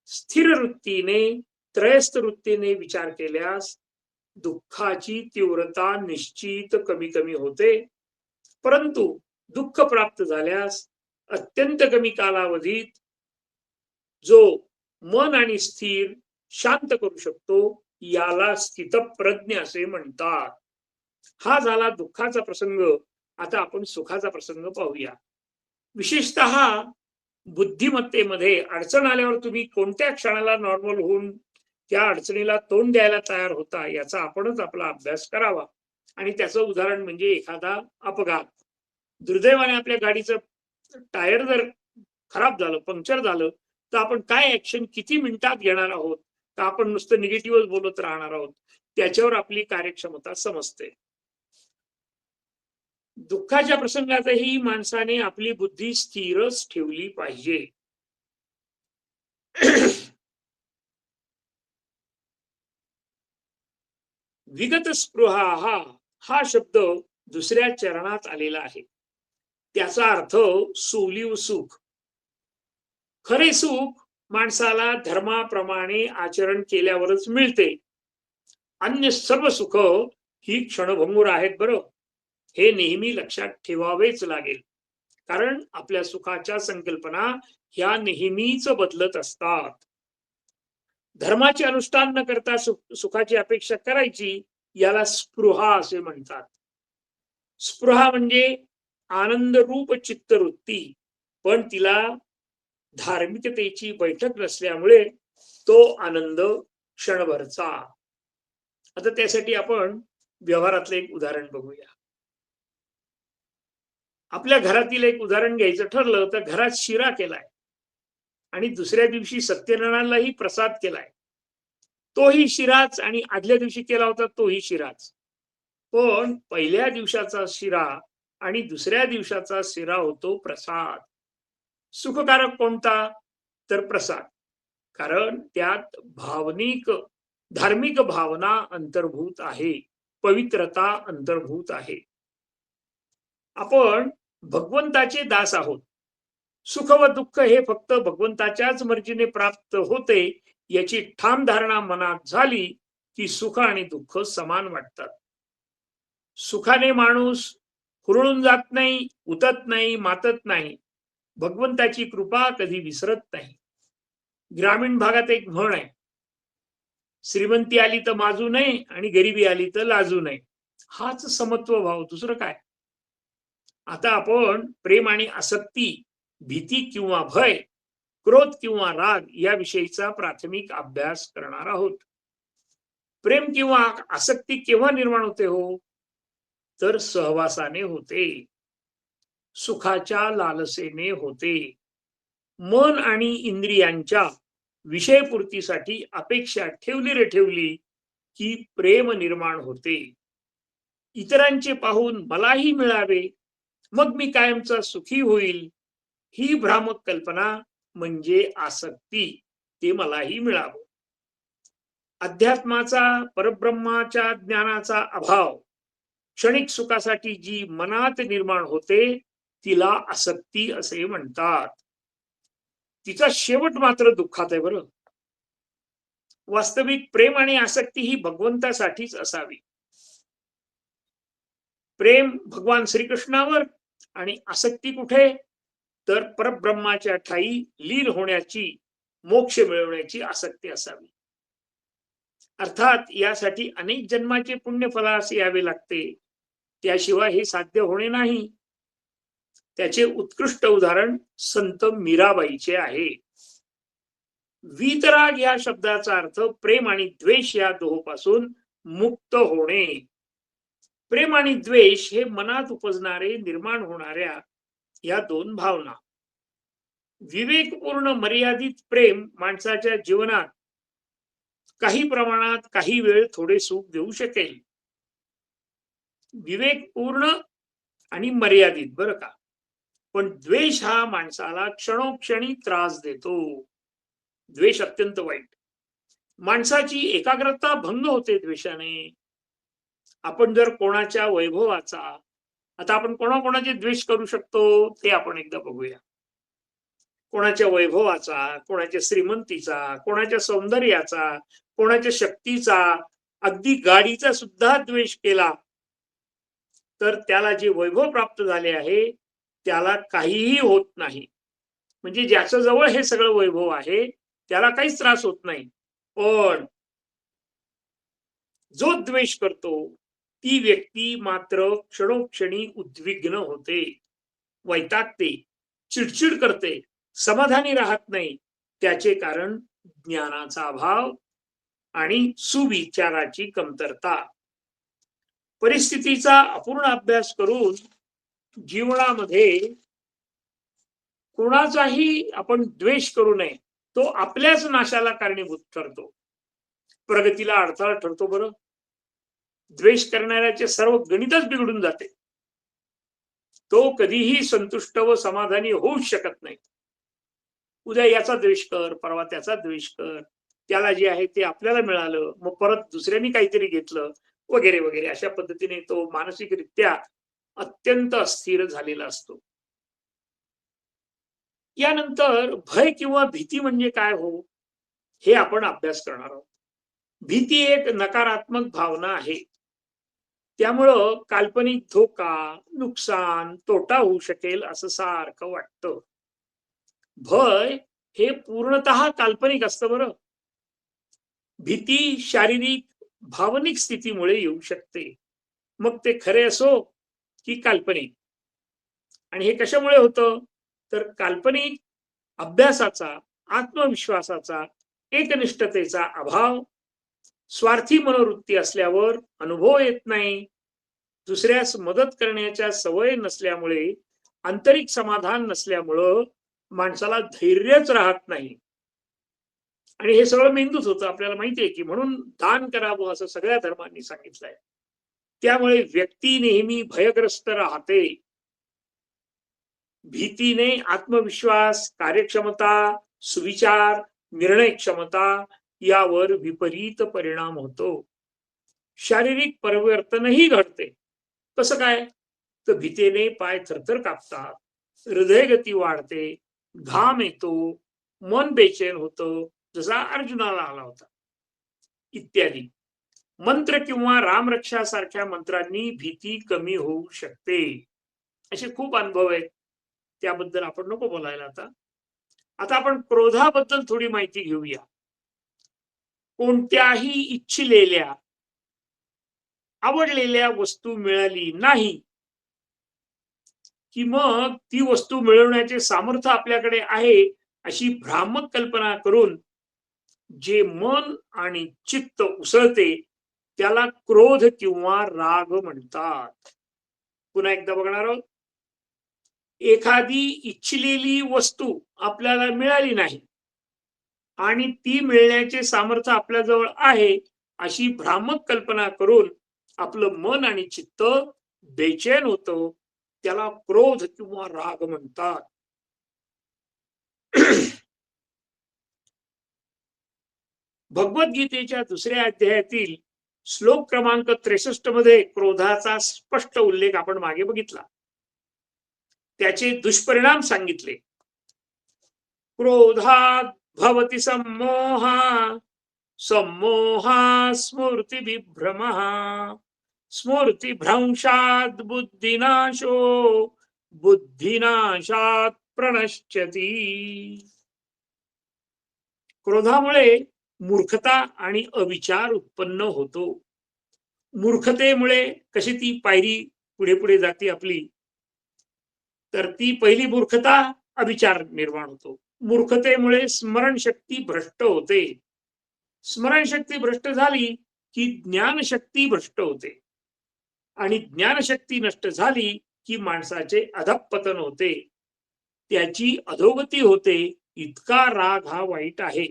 स्थिर वृत्तीने, त्रयस्थ वृत्तीने विचार केल्यास दुःखाची तीव्रता निश्चित कमी कमी होते. परंतु दुःख प्राप्त झाल्यास अत्यंत कमी कालावधीत जो मन आणि स्थिर शांत करू शकतो याला स्थितप्रज्ञ असे म्हणतात. हा झाला दुःखाचा प्रसंग. आता आपण सुखाचा प्रसंग पाहूया. विशेषतः बुद्धिमत्तेमध्ये अडचण आल्यावर तुम्ही कोणत्या क्षणाला नॉर्मल होऊन त्या अडचणीला तोंड द्यायला तयार होता याचा आपणच आपला अभ्यास करावा. आणि त्याचं उदाहरण म्हणजे एखादा अपघात. दुर्दैवाने आपल्या गाडीचं टायर जर खराब झालं, पंक्चर झालं, तर आपण काय ऍक्शन किती मिनिटात घेणार आहोत, का आपण नुसतं निगेटिव्हच बोलत राहणार आहोत, त्याच्यावर आपली कार्यक्षमता समजते. दुःखाच्या प्रसंगातही माणसाने आपली बुद्धी स्थिरच ठेवली पाहिजे. विगत स्पृहा हा शब्द दुसऱ्या चरणात आलेला आहे. त्याचा अर्थ सोलीव सुख. खरे सुख माणसाला धर्माप्रमाणे आचरण केल्यावरच मिळते. अन्य सर्व सुख ही क्षणभंगूर आहेत बरं. हे नेहमी लक्षात ठेवावेच लागेल. कारण आपल्या सुखाच्या संकल्पना ह्या नेहमीच बदलत असतात. धर्माचे अनुष्ठान न करता सुखाची अपेक्षा करायची, याला स्पृहा असे म्हणतात. स्पृहा म्हणजे आनंद रूप चित्तवृत्ती, पण तिला धार्मिकतेची बैठक नसल्यामुळे तो आनंद क्षणभरचा. आता त्यासाठी आपण व्यवहारातलं एक उदाहरण बघूया. आपल्या घरातील एक उदाहरण घ्यायचं ठरलं तर घरात शिरा केलाय आणि दुसऱ्या दिवशी सत्यनारायणलाही प्रसाद केलाय. तोही शिराच आणि आदल्या दिवशी केला होता तोही शिराच. पण पहिल्या दिवसाचा शिरा आणि दुसऱ्या दिवसाचा शिरा होतो प्रसाद. सुखकारक कोणता? तर प्रसाद. कारण त्यात धार्मिक भावना अंतर्भूत आहे, पवित्रता अंतर्भूत आहे. आपण भगवंताचे दास आहोत. सुख व दुःख हे फक्त भगवंताच्याच मर्जीने प्राप्त होते याची ठाम धारणा मनात झाली की सुख आणि दुःख समान वाटतात. सुखाने माणूस हुरळून जात नाही, उतत नाही, मातत नाही. भगवंताची कृपा कधी विसरत नाही. ग्रामीण भागात एक म्हण आहे, श्रीमंती आली तर माजू नये आणि गरिबी आली तर लाजू नये. हाच समत्व भाव, दुसरं काय. आता आपण प्रेम आणि आसक्ती, भीती किंवा भय, क्रोध किंवा राग याविषयीचा प्राथमिक अभ्यास करणार आहोत. प्रेम किंवा आसक्ती केव्हा निर्माण होते हो? तर सहवासाने होते, सुखाच्या लालसेने होते. मन आणि इंद्रियांच्या विषयपूर्तीसाठी अपेक्षा ठेवली रे ठेवली की प्रेम निर्माण होते. इतरांचे पाहून मलाही मिळावे, मग मी कायमचा सुखी होईल, ही भ्रामक कल्पना म्हणजे आसक्ती. ते मलाही मिळावं. अध्यात्माचा, परब्रह्माच्या ज्ञानाचा अभाव क्षणिक सुखासाठी जी मनात निर्माण होते तिला आसक्ती असे म्हणतात. तिचा शेवट मात्र दुःखात आहे बरं. वास्तविक प्रेम आणि आसक्ती ही भगवंतासाठीच असावी. प्रेम भगवान श्रीकृष्णावर आणि आसक्ती कुठे? तर परब्रह्माच्या ठाई लीन होण्याची, मोक्ष मिळवण्याची आसक्ती असावी. अर्थात यासाठी अनेक जन्माचे पुण्यफलास यावे लागते. त्याशिवाय हे साध्य होणे नाही. त्याचे उत्कृष्ट उदाहरण संत मीराबाईचे आहे. वीतराग या शब्दाचा अर्थ प्रेम आणि द्वेष या दोहोपासून मुक्त होणे. प्रेम आणि द्वेष हे मनात उपजणारे, निर्माण होणाऱ्या या दोन भावना. विवेकपूर्ण मर्यादित प्रेम माणसाच्या जीवनात काही प्रमाणात, काही वेळ थोडे सुख देऊ शकेल. विवेकपूर्ण आणि मर्यादित बरं का. पण द्वेष हा माणसाला क्षणोक्षणी त्रास देतो. द्वेष अत्यंत वाईट. माणसाची एकाग्रता भंग होते द्वेषाने. आपण जर कोणाच्या वैभवाचा, आता आपण कोणाकोणाचे द्वेष करू शकतो ते आपण एकदा बघूया. कोणाच्या वैभवाचा, कोणाच्या श्रीमंतीचा, कोणाच्या सौंदर्याचा, कोणाच्या शक्तीचा, अगदी गाडीचा सुद्धा द्वेष केला तर त्याला जे वैभव प्राप्त झाले आहे त्याला काहीही होत नाही. म्हणजे ज्याच्या जवळ हे सगळं वैभव आहे त्याला काहीच त्रास होत नाही. पण जो द्वेष करतो ती व्यक्ती मात्र क्षणोक्षणी उद्विग्न होते, वैतागते, चिडचिड करते, समाधानी राहत नाही. त्याचे कारण ज्ञानाचा अभाव, आणि सुविचाराची कमतरता. परिस्थितीचा अपूर्ण अभ्यास करून जीवनामध्ये कोणाचाही आपण द्वेष करू नये. तो आपल्याच नाशाला कारणीभूत ठरतो, प्रगतीला अडथळा ठरतो. बरं, द्वेष करणाऱ्याचे सर्व गणितच बिघडून जाते. तो कधीही संतुष्ट व समाधानी होऊच शकत नाही. उद्या याचा द्वेष कर, परवा त्याचा द्वेष कर, त्याला जे आहे ते आपल्याला मिळालं, मग परत दुसऱ्यांनी काहीतरी घेतलं, वगैरे वगैरे. अशा पद्धतीने तो मानसिकरित्या अत्यंत अस्थिर झालेला असतो. यानंतर भय किंवा भीती म्हणजे काय हो, हे आपण अभ्यास करणार आहोत. भीती एक नकारात्मक भावना आहे. त्यामुळं काल्पनिक धोका, नुकसान, तोटा होऊ शकेल असं सारखं वाटतं. भय हे पूर्णतः काल्पनिक असतं. बरं, भीती शारीरिक भावनिक स्थितीमुळे येऊ शकते, मग ते खरे असो की काल्पनिक. आणि हे कशामुळे होतं, तर काल्पनिक अभ्यासाचा, आत्मविश्वासाचा, एकनिष्ठतेचा अभाव, स्वार्थी मनोवृत्ती असल्यावर अनुभव येत नाही, दुसऱ्यास मदत करण्याच्या सवय नसल्यामुळे, आंतरिक समाधान नसल्यामुळं माणसाला धैर्यच राहत नाही. आणि हे सगळं मेंदूत होतं, आपल्याला माहिती आहे की. म्हणून दान करावं असं सगळ्या धर्मांनी सांगितलंय. त्यामुळे व्यक्ती नेहमी भयग्रस्त राहते. भीतीने आत्मविश्वास, कार्यक्षमता, सुविचार, निर्णय क्षमता यावर विपरीत परिणाम होतो. शारीरिक परिवर्तनही घडते. कसं काय, तर भीतीने पाय थरथर कापतात, हृदयगती वाढते, घाम येतो, मन बेचैन होतं, जसा अर्जुनाला आला होता, इत्यादी. मंत्र किंवा रामरक्षा सारख्या मंत्रांनी भीती कमी होऊ शकते. असे खूप अनुभव आहेत, त्याबद्दल आपण नको बोलायला आता. आता आपण क्रोधाबद्दल थोडी माहिती घेऊया. कोणत्याही इच्छिलेल्या, आवडलेल्या वस्तू मिळाली नाही की मग ती वस्तू मिळवण्याचे सामर्थ्य आपल्याकडे आहे अशी भ्रामक कल्पना करून जे मन आणि चित्त उसळते त्याला क्रोध किंवा राग म्हणतात. पुन्हा एकदा बघणार आहोत. एखादी इच्छिलेली वस्तू आपल्याला मिळाली नाही आणि ती मिळण्याचे सामर्थ्य आपल्याजवळ आहे अशी भ्रामक कल्पना करून आपलं मन आणि चित्त बेचैन होतं, त्याला क्रोध किंवा राग म्हणतात. भगवद्गीतेच्या 2ऱ्या अध्यायातील श्लोक क्रमांक 63 मध्ये क्रोधाचा स्पष्ट उल्लेख आपण मागे बघितला. त्याचे दुष्परिणाम सांगितले. क्रोधात भवति सम्मोहा, सम्मोहा स्मृती विभ्रमः, स्मृती भ्रंशात बुद्धिनाशो, बुद्धिनाशात प्रणश्यती. क्रोधामुळे मूर्खता आणि अविचार उत्पन्न होतो. मूर्खतेमुळे कशी ती पायरी पुढे पुढे जाते आपली, तर ती पहिली मूर्खता अविचार निर्माण होतो. मूर्खतेमुळे स्मरणशक्ती भ्रष्ट होते. स्मरणशक्ती भ्रष्ट झाली की ज्ञानशक्ती भ्रष्ट होते आणि ज्ञानशक्ती नष्ट झाली की माणसाचे अधःपतन होते, त्याची अधोगती होते. इतका राग हा वाईट आहे.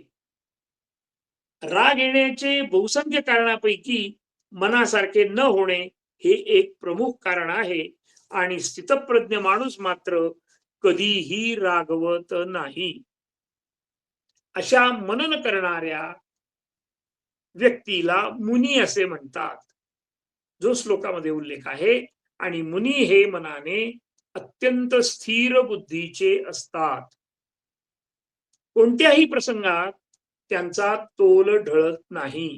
राग येण्याचे बहुसंख्य कारणापैकी मनासारखे न होणे हे एक प्रमुख कारण आहे आणि स्थितप्रज्ञ माणूस मात्र कधीही रागवत नाही. अशा मनन करणाऱ्या व्यक्तीला मुनी असे म्हणतात, जो श्लोकामध्ये उल्लेख आहे. आणि मुनी हे मनाने अत्यंत स्थिर बुद्धीचे असतात. कोणत्याही प्रसंगात त्यांचा तोल ढळत नाही.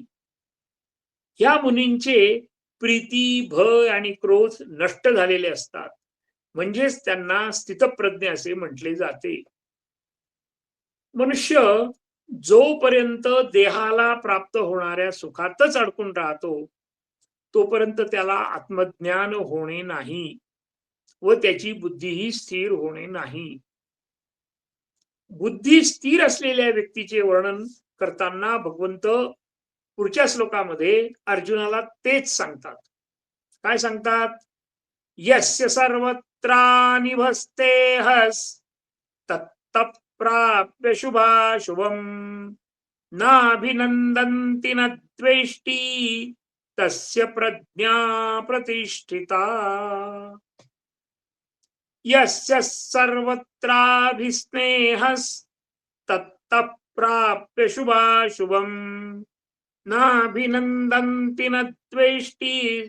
ह्या मुनींचे प्रीती, भय आणि क्रोध नष्ट झालेले असतात, म्हणजेच त्यांना स्थितप्रज्ञ असे म्हटले जाते. मनुष्य जोपर्यंत देहाला प्राप्त होणाऱ्या सुखातच अडकून राहतो तोपर्यंत त्याला आत्मज्ञान होणे नाही व त्याची बुद्धीही स्थिर होणे नाही. बुद्धी स्थिर असलेल्या व्यक्तीचे वर्णन करताना भगवंत पुढच्या श्लोकामध्ये अर्जुनाला तेच सांगतात. काय सांगतात? यस्य सर्वत्रानिभस्ते हस तत्तप्राप्य शुभाशुभम नाभिनंदन्ति न द्वेष्टि तस्य प्रज्ञा प्रतिष्ठिता. यस्य सर्वत्राभिस्नेहस्तत्तप्राप्य शुभाशुभम नाभिनंदन्ति न द्वेष्टि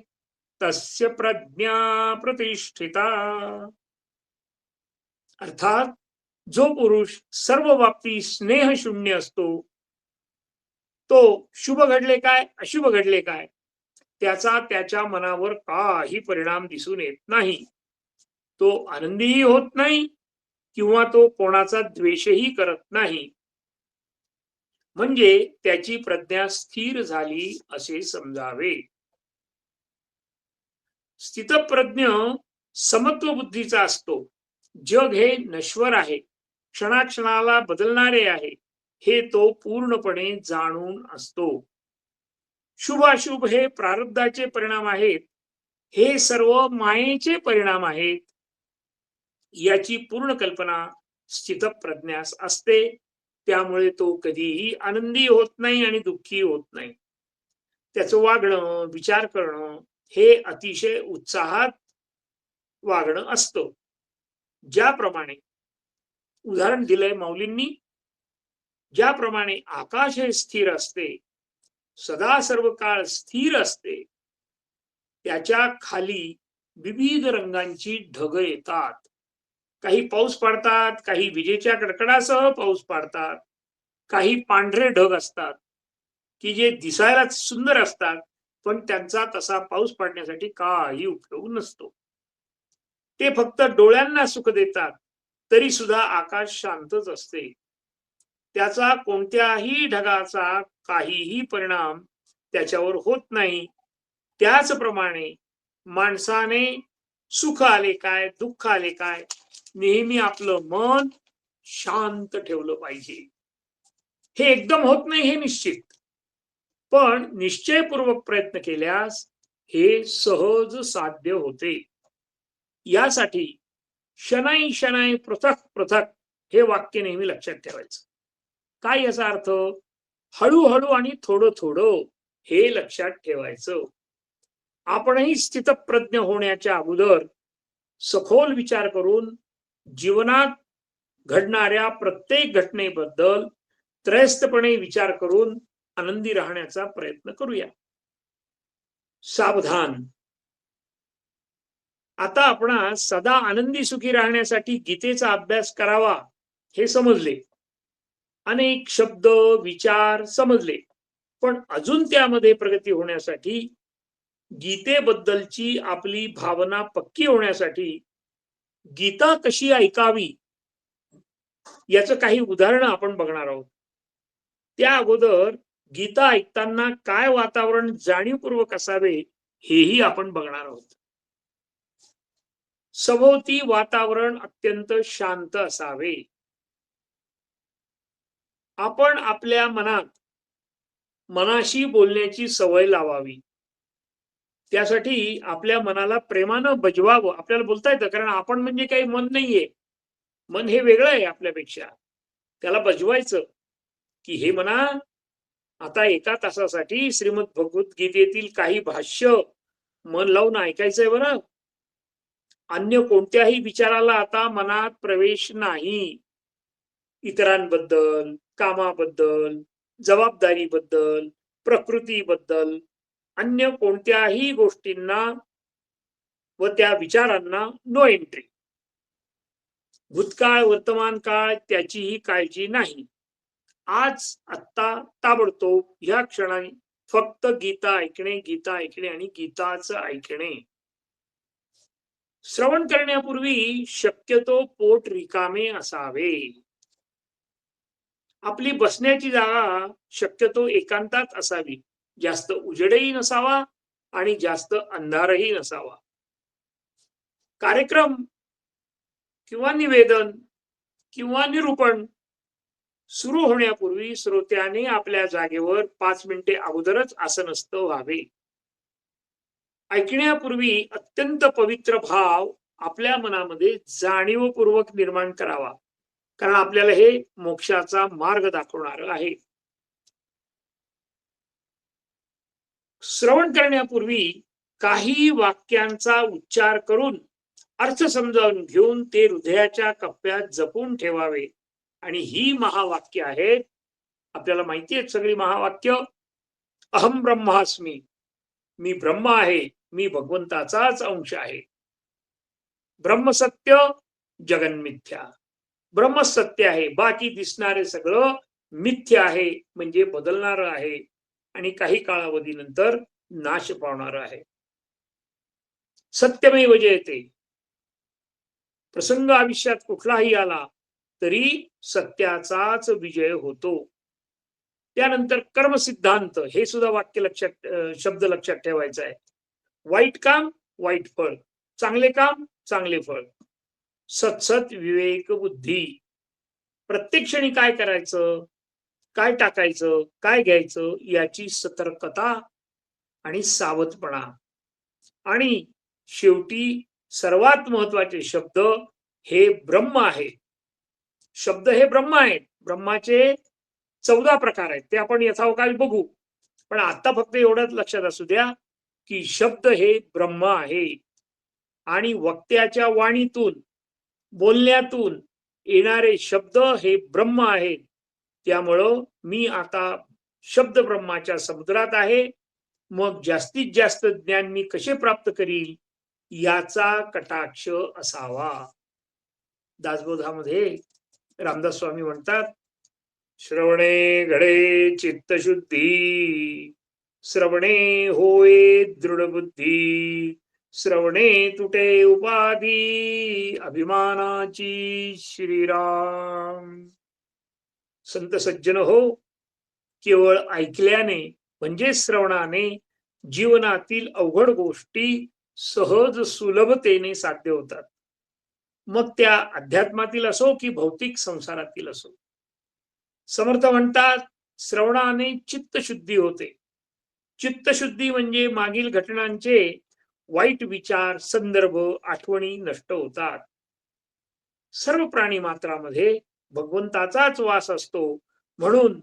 तस्य प्रज्ञा प्रतिष्ठिता. अर्थात जो पुरुष सर्व बाबतीत स्नेह शून्य असतो, तो शुभ घडले काय अशुभ घडले काय त्याचा त्याच्या मनावर काही परिणाम दिसून येत नाही. तो आनंदीही होत नाही किंवा तो कोणाचा द्वेषही करत नाही. म्हणजे त्याची प्रज्ञा स्थिर झाली असे समजावे. स्थितप्रज्ञ समत्व बुद्धीचा असतो. जग हे नश्वर आहे, क्षणाक्षणाला बदलणारे आहे, हे तो पूर्णपणे जाणून असतो. शुभाशुभ हे प्रारब्धाचे परिणाम आहेत, हे सर्व मायेचे परिणाम आहेत, याची पूर्ण कल्पना स्थितप्रज्ञास असते. त्यामुळे तो कधीही आनंदी होत नाही आणि दुःखी होत नाही. त्याचं वागणं, विचार करणं हे अतिशय उत्साहात वागणं असतं. ज्याप्रमाणे उदाहरण दिलंय माऊलींनी, ज्याप्रमाणे आकाश हे स्थिर असते, सदा सर्व काळ स्थिर असते, त्याच्या खाली विविध रंगांची ढग येतात. काही पाऊस पडतात, काही विजेच्या कडकडासह पाऊस पडतात, काही पांढरे ढग असतात की जे दिसायला सुंदर असतात, पण त्यांचा तसा पाऊस पडण्यासाठी काही उपयोग नसतो. ते फक्त डोळ्यांना सुख देतात, तरी सुद्धा आकाश शांतच असते. त्याचा कोणत्याही ढगाचा काहीही परिणाम त्याच्यावर होत नाही. त्याचप्रमाणे माणसाने सुख आले काय, दुःख आले काय, नेहमी आपलं मन शांत ठेवलं पाहिजे. हे एकदम होत नाही हे निश्चित, पण निश्चयपूर्वक प्रयत्न केल्यास हे सहज साध्य होते. यासाठी शनै शनै पृथक पृथक हे वाक्य नेहमी लक्षात ठेवायचं. काय याचा अर्थ? हळूहळू आणि थोडं थोडं हे लक्षात ठेवायचं. आपणही स्थितप्रज्ञ होण्याच्या अगोदर सखोल विचार करून जीवनात घडणाऱ्या प्रत्येक घटनेबद्दल त्रयस्थपणे विचार करून आनंदी राहण्याचा प्रयत्न करूया. सावधान. आता आपण सदा आनंदी सुखी राहण्यासाठी गीतेचा अभ्यास करावा हे समजले. अनेक शब्द विचार समजले, पण अजून त्यामध्ये प्रगती होण्यासाठी, गीतेबद्दलची आपली भावना पक्की होण्यासाठी गीता कशी ऐकावी याचं काही उदाहरणं आपण बघणार आहोत. त्या अगोदर गीता ऐकताना काय वातावरण जाणीवपूर्वक असावे हेही आपण बघणार आहोत. सभोवती वातावरण अत्यंत शांत असावे. आपण आपल्या मनाशी बोलण्याची सवय लावावी. त्यासाठी आपल्या मनाला प्रेमानं बजवावं. आपल्याला बोलता येतं, कारण आपण म्हणजे काही मन नाहीये. मन हे वेगळं आहे आपल्यापेक्षा. त्याला बजवायचं की हे मना, आता एका तासासाठी श्रीमद भगवद्गीतेतील काही भाष्य मन लावून ऐकायचंय बरं. अन्य कोणत्याही विचाराला आता मनात प्रवेश नाही. इतरांबद्दल, कामाबद्दल, जबाबदारीबद्दल, प्रकृतीबद्दल, अन्य कोणत्याही गोष्टींना व त्या विचारांना नो एंट्री. भूतकाळ, वर्तमान काळ त्याचीही काळजी नाही. आज आत्ता ताबडतोब ह्या क्षणाने फक्त गीता ऐकणे, गीता ऐकणे आणि गीताचं ऐकणे. श्रवण करण्यापूर्वी शक्यतो पोट रिकामे असावे. आपली बसण्याची जागा शक्यतो एकांतात असावी. जास्त उजेडही नसावा आणि जास्त अंधारही नसावा. कार्यक्रम किंवा निवेदन किंवा निरूपण सुरू होण्यापूर्वी श्रोत्याने आपल्या जागेवर 5 मिनिटे अगोदरच आसनस्थ व्हावे. ऐकण्यापूर्वी अत्यंत पवित्र भाव आपल्या मनामध्ये जाणीवपूर्वक निर्माण करावा, कारण आपल्याला हे मोक्षाचा मार्ग दाखवणार आहे. श्रवण करण्यापूर्वी काही वाक्यांचा उच्चार करून अर्थ समजावून घेऊन ते हृदयाच्या कप्प्यात जपून ठेवावे. आणि ही महावाक्य आहेत, आपल्याला माहिती आहेत सगळी महावाक्य. अहम ब्रह्मास्मी, मी ब्रह्म आहे, मी भगवंताचाच अंश आहे. ब्रह्मसत्य, जगन्मिथ्या. ब्रह्म सत्य आहे, बाकी दिसणारे सगळं मिथ्य आहे, म्हणजे बदलणार आहे आणि काही कालावधीनंतर नाश पावणार आहे. सत्यमेव जयते. प्रसंग आयुष्यात कुठलाही आला तरी सत्याचाच विजय होतो. त्यानंतर कर्मसिद्धांत, हे सुद्धा वाक्य लक्षात, शब्द लक्षात ठेवायचा आहे. वाईट काम वाईट फळ, चांगले काम चांगले फळ. सत्सत विवेक बुद्धी, प्रत्येक क्षणी काय करायचं, काय टाकायचं, काय घ्यायचं याची सतर्कता आणि सावधपणा. आणि शेवटी सर्वात महत्वाचे शब्द हे ब्रह्म आहे. शब्द हे ब्रह्म आहेत. ब्रह्माचे 14 प्रकार आहेत, ते आपण यथावकाश बघू. पण आता फक्त एवढंच लक्षात असू द्या की शब्द हे ब्रह्म आहे आणि वक्त्याच्या वाणीतून, बोलण्यातून येणारे शब्द हे ब्रह्म आहेत. त्यामुळं मी आता शब्द ब्रह्माच्या समुद्रात आहे. मग जास्तीत जास्त ज्ञान मी कसे प्राप्त करील याचा कटाक्ष असावा. दासबोधामध्ये रामदास स्वामी म्हणतात, श्रवणे घडे चित्तशुद्धी, श्रवणे होय दृढ बुद्धी, श्रवणे तुटे उपाधी अभिमानाची. श्रीराम. संत सज्जन हो, केवळ ऐकल्याने म्हणजे श्रवणाने जीवनातील अवघड गोष्टी सहज सुलभतेने साध्य होतात. मग त्या अध्यात्मातील असो की भौतिक संसारातील असो. समर्थ म्हणतात, श्रवणाने चित्तशुद्धी होते. चित्तशुद्धी म्हणजे मागील घटनांचे वाईट विचार, संदर्भ, आठवणी नष्ट होतात. सर्व प्राणी मात्रामध्ये भगवंताचाच वास असतो, म्हणून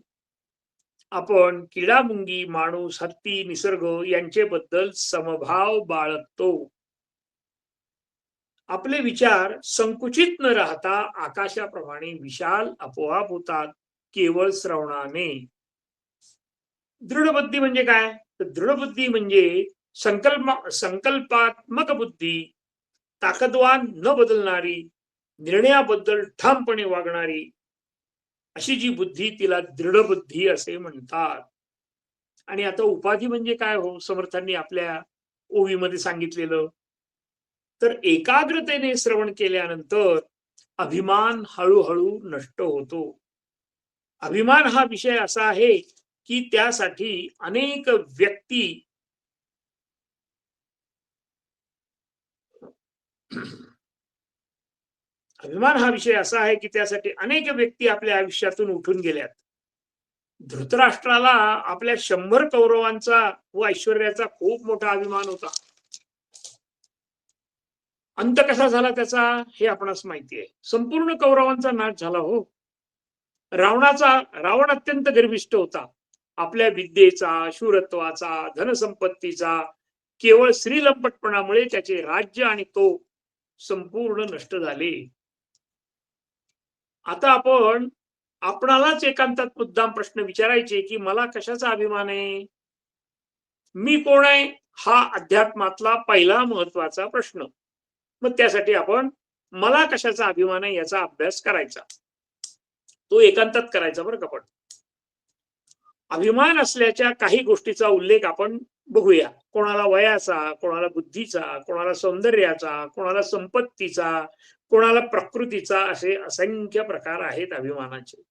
आपण किडा, मुंगी, माणूस, हत्ती, निसर्ग यांचे बद्दल समभाव बाळगतो. आपले विचार संकुचित न राहता आकाशाप्रमाणे विशाल आपोआप होतात केवळ श्रवणाने. दृढबुद्धी म्हणजे काय? तर दृढबुद्धी म्हणजे संकल्पात्मक बुद्धी, ताकदवान न बदलणारी, निर्णयाबद्दल ठामपणे वागणारी अशी जी बुद्धी, तिला दृढ बुद्धी असे म्हणतात. आणि आता उपाधी म्हणजे काय हो, समर्थांनी आपल्या ओवीमध्ये सांगितलेलं. तर एकाग्रतेने श्रवण केल्यानंतर अभिमान हळूहळू नष्ट होतो. अभिमान हा विषय असा आहे की त्यासाठी अनेक व्यक्ती अभिमान हा विषय असा आहे की त्यासाठी अनेक व्यक्ती आपल्या आयुष्यातून उठून गेल्यात. धृतराष्ट्राला आपल्या 100 कौरवांचा व ऐश्वर्याचा खूप मोठा अभिमान होता. अंत कसा झाला त्याचा हे आपणास माहिती आहे. संपूर्ण कौरवांचा नाश झाला हो. रावण अत्यंत गर्विष्ठ होता. आपल्या विद्येचा, शूरत्वाचा, धनसंपत्तीचा, केवळ श्रीलंपटपणामुळे त्याचे राज्य आणि तो संपूर्ण नष्ट झाले. आता आपण आपणालाच एकांतात मुद्दाम प्रश्न विचारायचे की मला कशाचा अभिमान आहे, मी कोण आहे, हा अध्यात्मातला पहिला महत्वाचा प्रश्न. मग त्यासाठी आपण मला कशाचा अभिमान आहे याचा अभ्यास करायचा, तो एकांतात करायचा बरं का. पण अभिमान असल्याच्या काही गोष्टीचा उल्लेख आपण बघूया. कोणाला वयाचा, कोणाला बुद्धीचा, कोणाला सौंदर्याचा, कोणाला संपत्तीचा, कोणाला प्रकृतीचा, असे असंख्य प्रकार आहेत अभिमानाचे.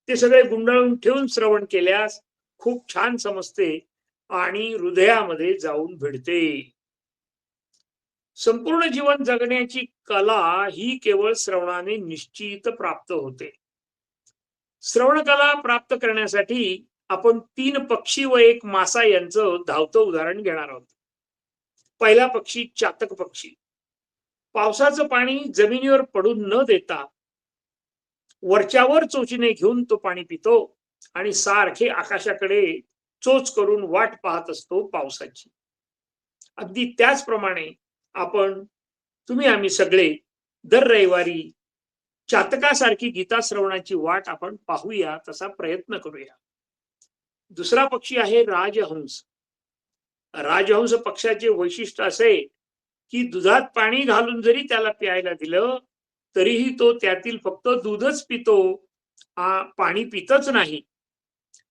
ते सगळे गुंडाळून ठेवून श्रवण केल्यास खूप छान समजते आणि हृदयामध्ये जाऊन भिडते. संपूर्ण जीवन जगण्याची कला ही केवळ श्रवणाने निश्चित प्राप्त होते. श्रवणकला प्राप्त करण्यासाठी आपण 3 पक्षी व 1 मासा यांचं धावतं उदाहरण घेणार आहोत. पहिला पक्षी चातक पक्षी. पावसाचं पाणी जमिनीवर पडून न देता वरच्यावर चोचीने घेऊन तो पाणी पितो आणि सारखे आकाशाकडे चोच करून वाट पाहत असतो पावसाची. अगदी त्याचप्रमाणे आपण तुम्ही आम्ही सगळे दर रविवारी चातकासारखी गीता श्रवणाची वाट आपण पाहूया, तसा प्रयत्न करूया. दुसरा पक्षी आहे राजहंस. राजहंस पक्षाचे वैशिष्ट्य असे की दुधात पाणी घालून जरी त्याला प्यायला दिलं तरीही तो त्यातील फक्त दूधच पितो, पाणी पितच नाही.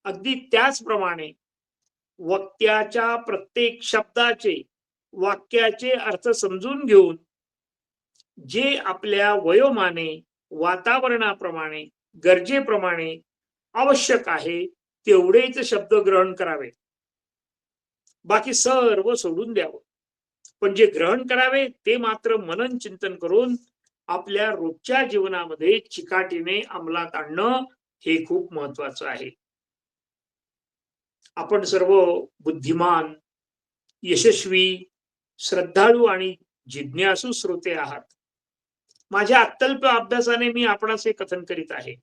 अगदी त्याचप्रमाणे वक्त्याच्या प्रत्येक शब्दाचे वाक्याचे अर्थ समजून घेऊन जे आपल्या वयोमाने वातावरणाप्रमाणे गरजेप्रमाणे आवश्यक आहे तेवढेच शब्द ग्रहण करावे, बाकी सर्व सोडून द्यावं. पण जे ग्रहण करावे ते मात्र मनन चिंतन करून आपल्या रोजच्या जीवनामध्ये चिकाटीने अंमलात आणणं हे खूप महत्वाचं आहे. आपण सर्व बुद्धिमान, यशस्वी, श्रद्धाळू आणि जिज्ञासू श्रोते आहात. माझ्या अत्यल्प अभ्यासाने मी आपणास हे कथन करीत आहे,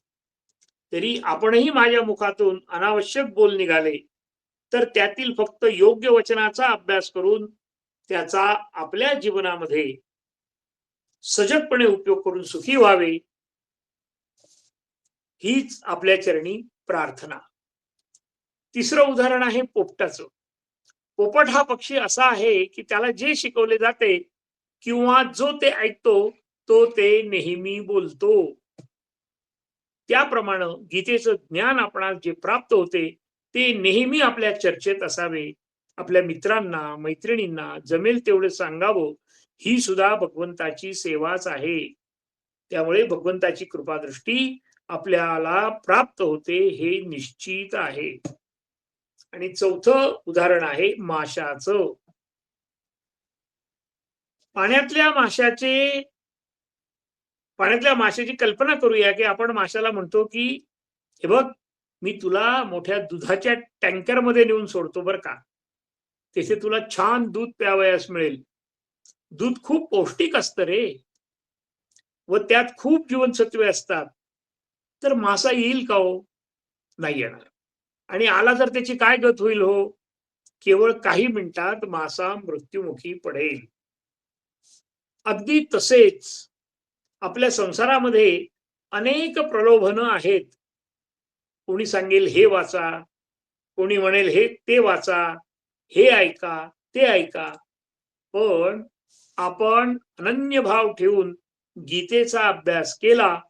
तरी आपणही माझ्या मुखातून अनावश्यक बोल निघाले तर त्यातील फक्त योग्य वचनाचा अभ्यास करून त्याचा आपल्या जीवनामध्ये सजगपणे उपयोग करून सुखी व्हावे, हीच आपल्या चरणी प्रार्थना. तिसरं उदाहरण आहे पोपटाचं. पोपट हा पक्षी असा आहे की त्याला जे शिकवले जाते किंवा जो ते ऐकतो तो ते नेहमी बोलतो. त्याप्रमाणे गीतेचं ज्ञान आपणास जे प्राप्त होते ते नेहमी आपल्या चर्चेत असावे, आपल्या मित्रांना मैत्रिणींना जमेल तेवढे सांगावं. ही सुद्धा भगवंताची सेवाच आहे. त्यामुळे भगवंताची कृपादृष्टी आपल्याला प्राप्त होते हे निश्चित आहे. आणि चौथं उदाहरण आहे माशाचं. पाण्यातल्या माशाची कल्पना करूया की आपण माशाला म्हणतो की हे बघ, मी तुला मोठ्या दुधाच्या टँकर मध्ये नेऊन सोडतो बर का, तिथे तुला छान दूध प्यावयास मिळेल. दूध खूप पौष्टिक असतं रे, व त्यात खूप जीवनसत्वे असतात. तर मासा येईल का हो? नाही येणार. आणि आला तर त्याची काय गत होईल हो? केवळ काही मिनिटात मासा मृत्युमुखी पडेल. अगदी तसेच आपल्या संसारामध्ये अनेक प्रलोभन आहेत. कोणी सांगेल हे वाचा, कोणी म्हणेल हे ते वाचा, हे ऐका ते ऐका. पण आपण अनन्य भाव ठेवून गीतेचा अभ्यास केला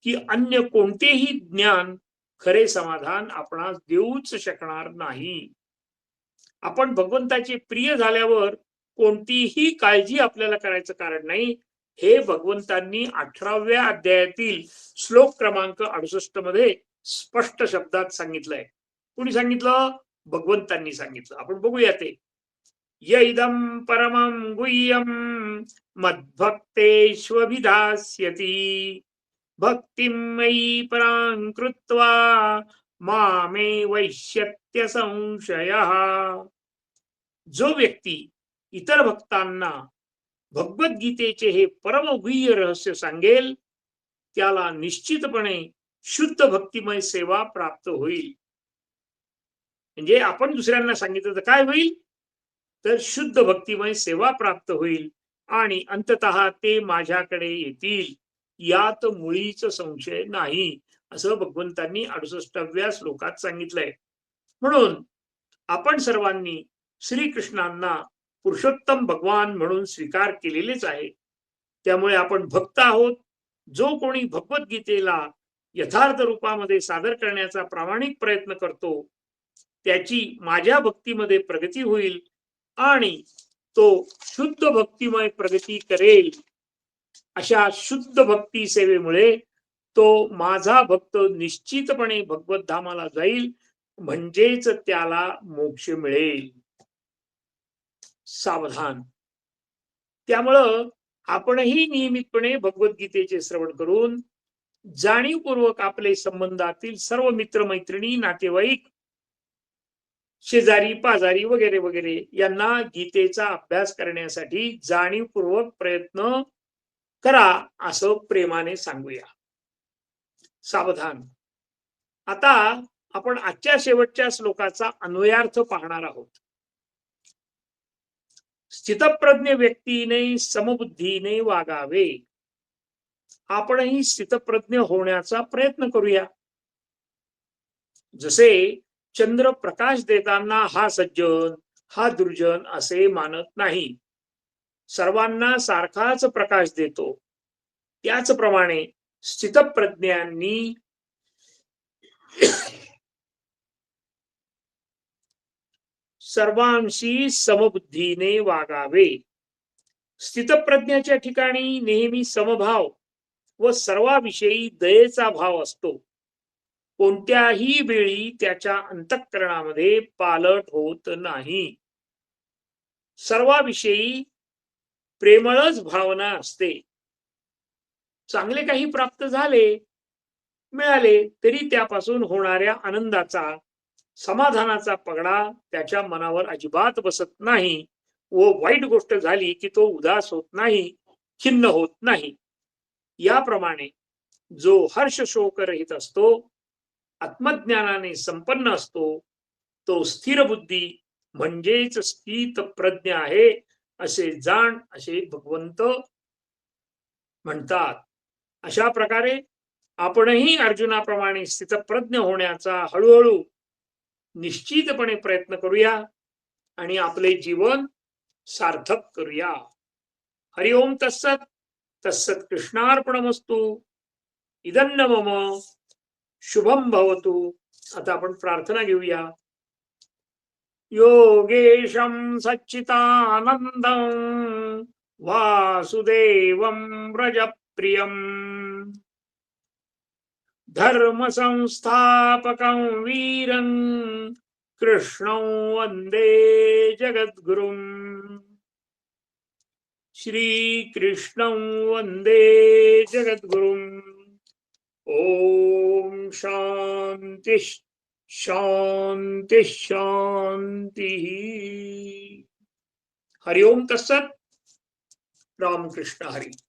की अन्य कोणतेही ज्ञान खरे समाधान आपणास देऊच शकणार नाही. आपण भगवंताचे प्रिय झाल्यावर कोणतीही काळजी आपल्याला करायचं कारण नाही. हे भगवंतांनी 18व्या अध्यायातील श्लोक क्रमांक 68 मध्ये स्पष्ट शब्दात सांगितलंय. कोणी सांगितलं? भगवंतांनी सांगितलं. आपण बघूया ते. य इदं परमं गुह्यं मद्भक्तेष्वभिधास्यति भक्तिं मयि परां कृत्वा मामे वैश्यत्य संशयः. जो व्यक्ती इतर भक्तांना भगवद्गीतेचे हे परमगुह्य रहस्य सांगेल त्याला निश्चितपणे शुद्ध भक्तिमय सेवा प्राप्त होईल. म्हणजे आपण दुसऱ्यांना सांगितलं तर काय होईल? तर शुद्ध भक्तिमय सेवा प्राप्त होईल आणि अंततः ते माझ्याकडे येतील, यात मुळीच संशय नाही, असं भगवंतांनी 68व्या श्लोकात सांगितलंय. म्हणून आपण सर्वांनी श्रीकृष्णांना पुरुषोत्तम भगवान म्हणून स्वीकार केलेलेच आहे. त्यामुळे आपण भक्त आहोत. जो कोणी भगवद्गीतेला यथार्थ रूपामध्ये सादर करण्याचा प्रामाणिक प्रयत्न करतो त्याची माझ्या भक्तीमध्ये प्रगती होईल आणि तो शुद्ध भक्तिमय प्रगती करेल. अशा शुद्ध भक्ती सेवेमुळे तो माझा भक्त निश्चितपणे भगवत धामाला जाईल, म्हणजेच त्याला मोक्ष मिळेल. सावधान. त्यामुळं आपणही नियमितपणे भगवद्गीतेचे श्रवण करून जाणीवपूर्वक आपले संबंधातील सर्व मित्रमैत्रिणी, नातेवाईक, शेजारी पाजारी वगैरे वगैरे यांना गीतेचा अभ्यास करण्यासाठी जाणीवपूर्वक प्रयत्न करा असं प्रेमाने सांगूया. सावधान. आता आपण आजच्या शेवटच्या श्लोकाचा अन्वयार्थ पाहणार आहोत. स्थितप्रज्ञ व्यक्तीने समबुद्धीने वागावे. आपणही स्थितप्रज्ञ होण्याचा प्रयत्न करूया. जसे चंद्र प्रकाश देताना हा सज्जन हा दुर्जन असे मानत नाही, सर्वांना सारखाच प्रकाश देतो, त्याचप्रमाणे स्थितप्रज्ञांनी सर्वांशी समबुद्धीने वागावे. स्थितप्रज्ञाच्या ठिकाणी नेहमी समभाव व सर्वाविषयी दयेचा भाव असतो. कोणत्याही वेळी त्याच्या अंतःकरणामध्ये पालट होत नाही. सर्वाविषयी प्रेमळच भावना असते. चांगले काही प्राप्त झाले मिळाले तरी त्यापासून होणाऱ्या आनंदाचा समाधानाचा पगडा त्याच्या मनावर अजिबात बसत नाही व वाईट गोष्ट झाली की तो उदास होत नाही, खिन्न होत नाही. याप्रमाणे जो हर्ष शोक रहित असतो, आत्मज्ञानाने संपन्न असतो, तो स्थिर बुद्धी म्हणजेच स्थित प्रज्ञ आहे असे जाण असे भगवंत म्हणतात. अशा प्रकारे आपणही अर्जुनाप्रमाणे स्थितप्रज्ञ होण्याचा हळूहळू निश्चितपणे प्रयत्न करूया आणि आपले जीवन सार्थक करूया. हरि ओम तत्सत. तत्सत कृष्णार्पणमस्तु. इदन्न मम शुभम भवतु. आता आपण प्रार्थना घेऊया. योगेशं सच्चिदानंदं वासुदेवं व्रजप्रियं धर्म संस्थापकं वीरं कृष्णं वंदे जगद्गुरुं. श्रीकृष्णं वंदे जगद्गुरुं. ओम शांति शांति शांति. हरि ओम तत्सत. रामकृष्ण हरि.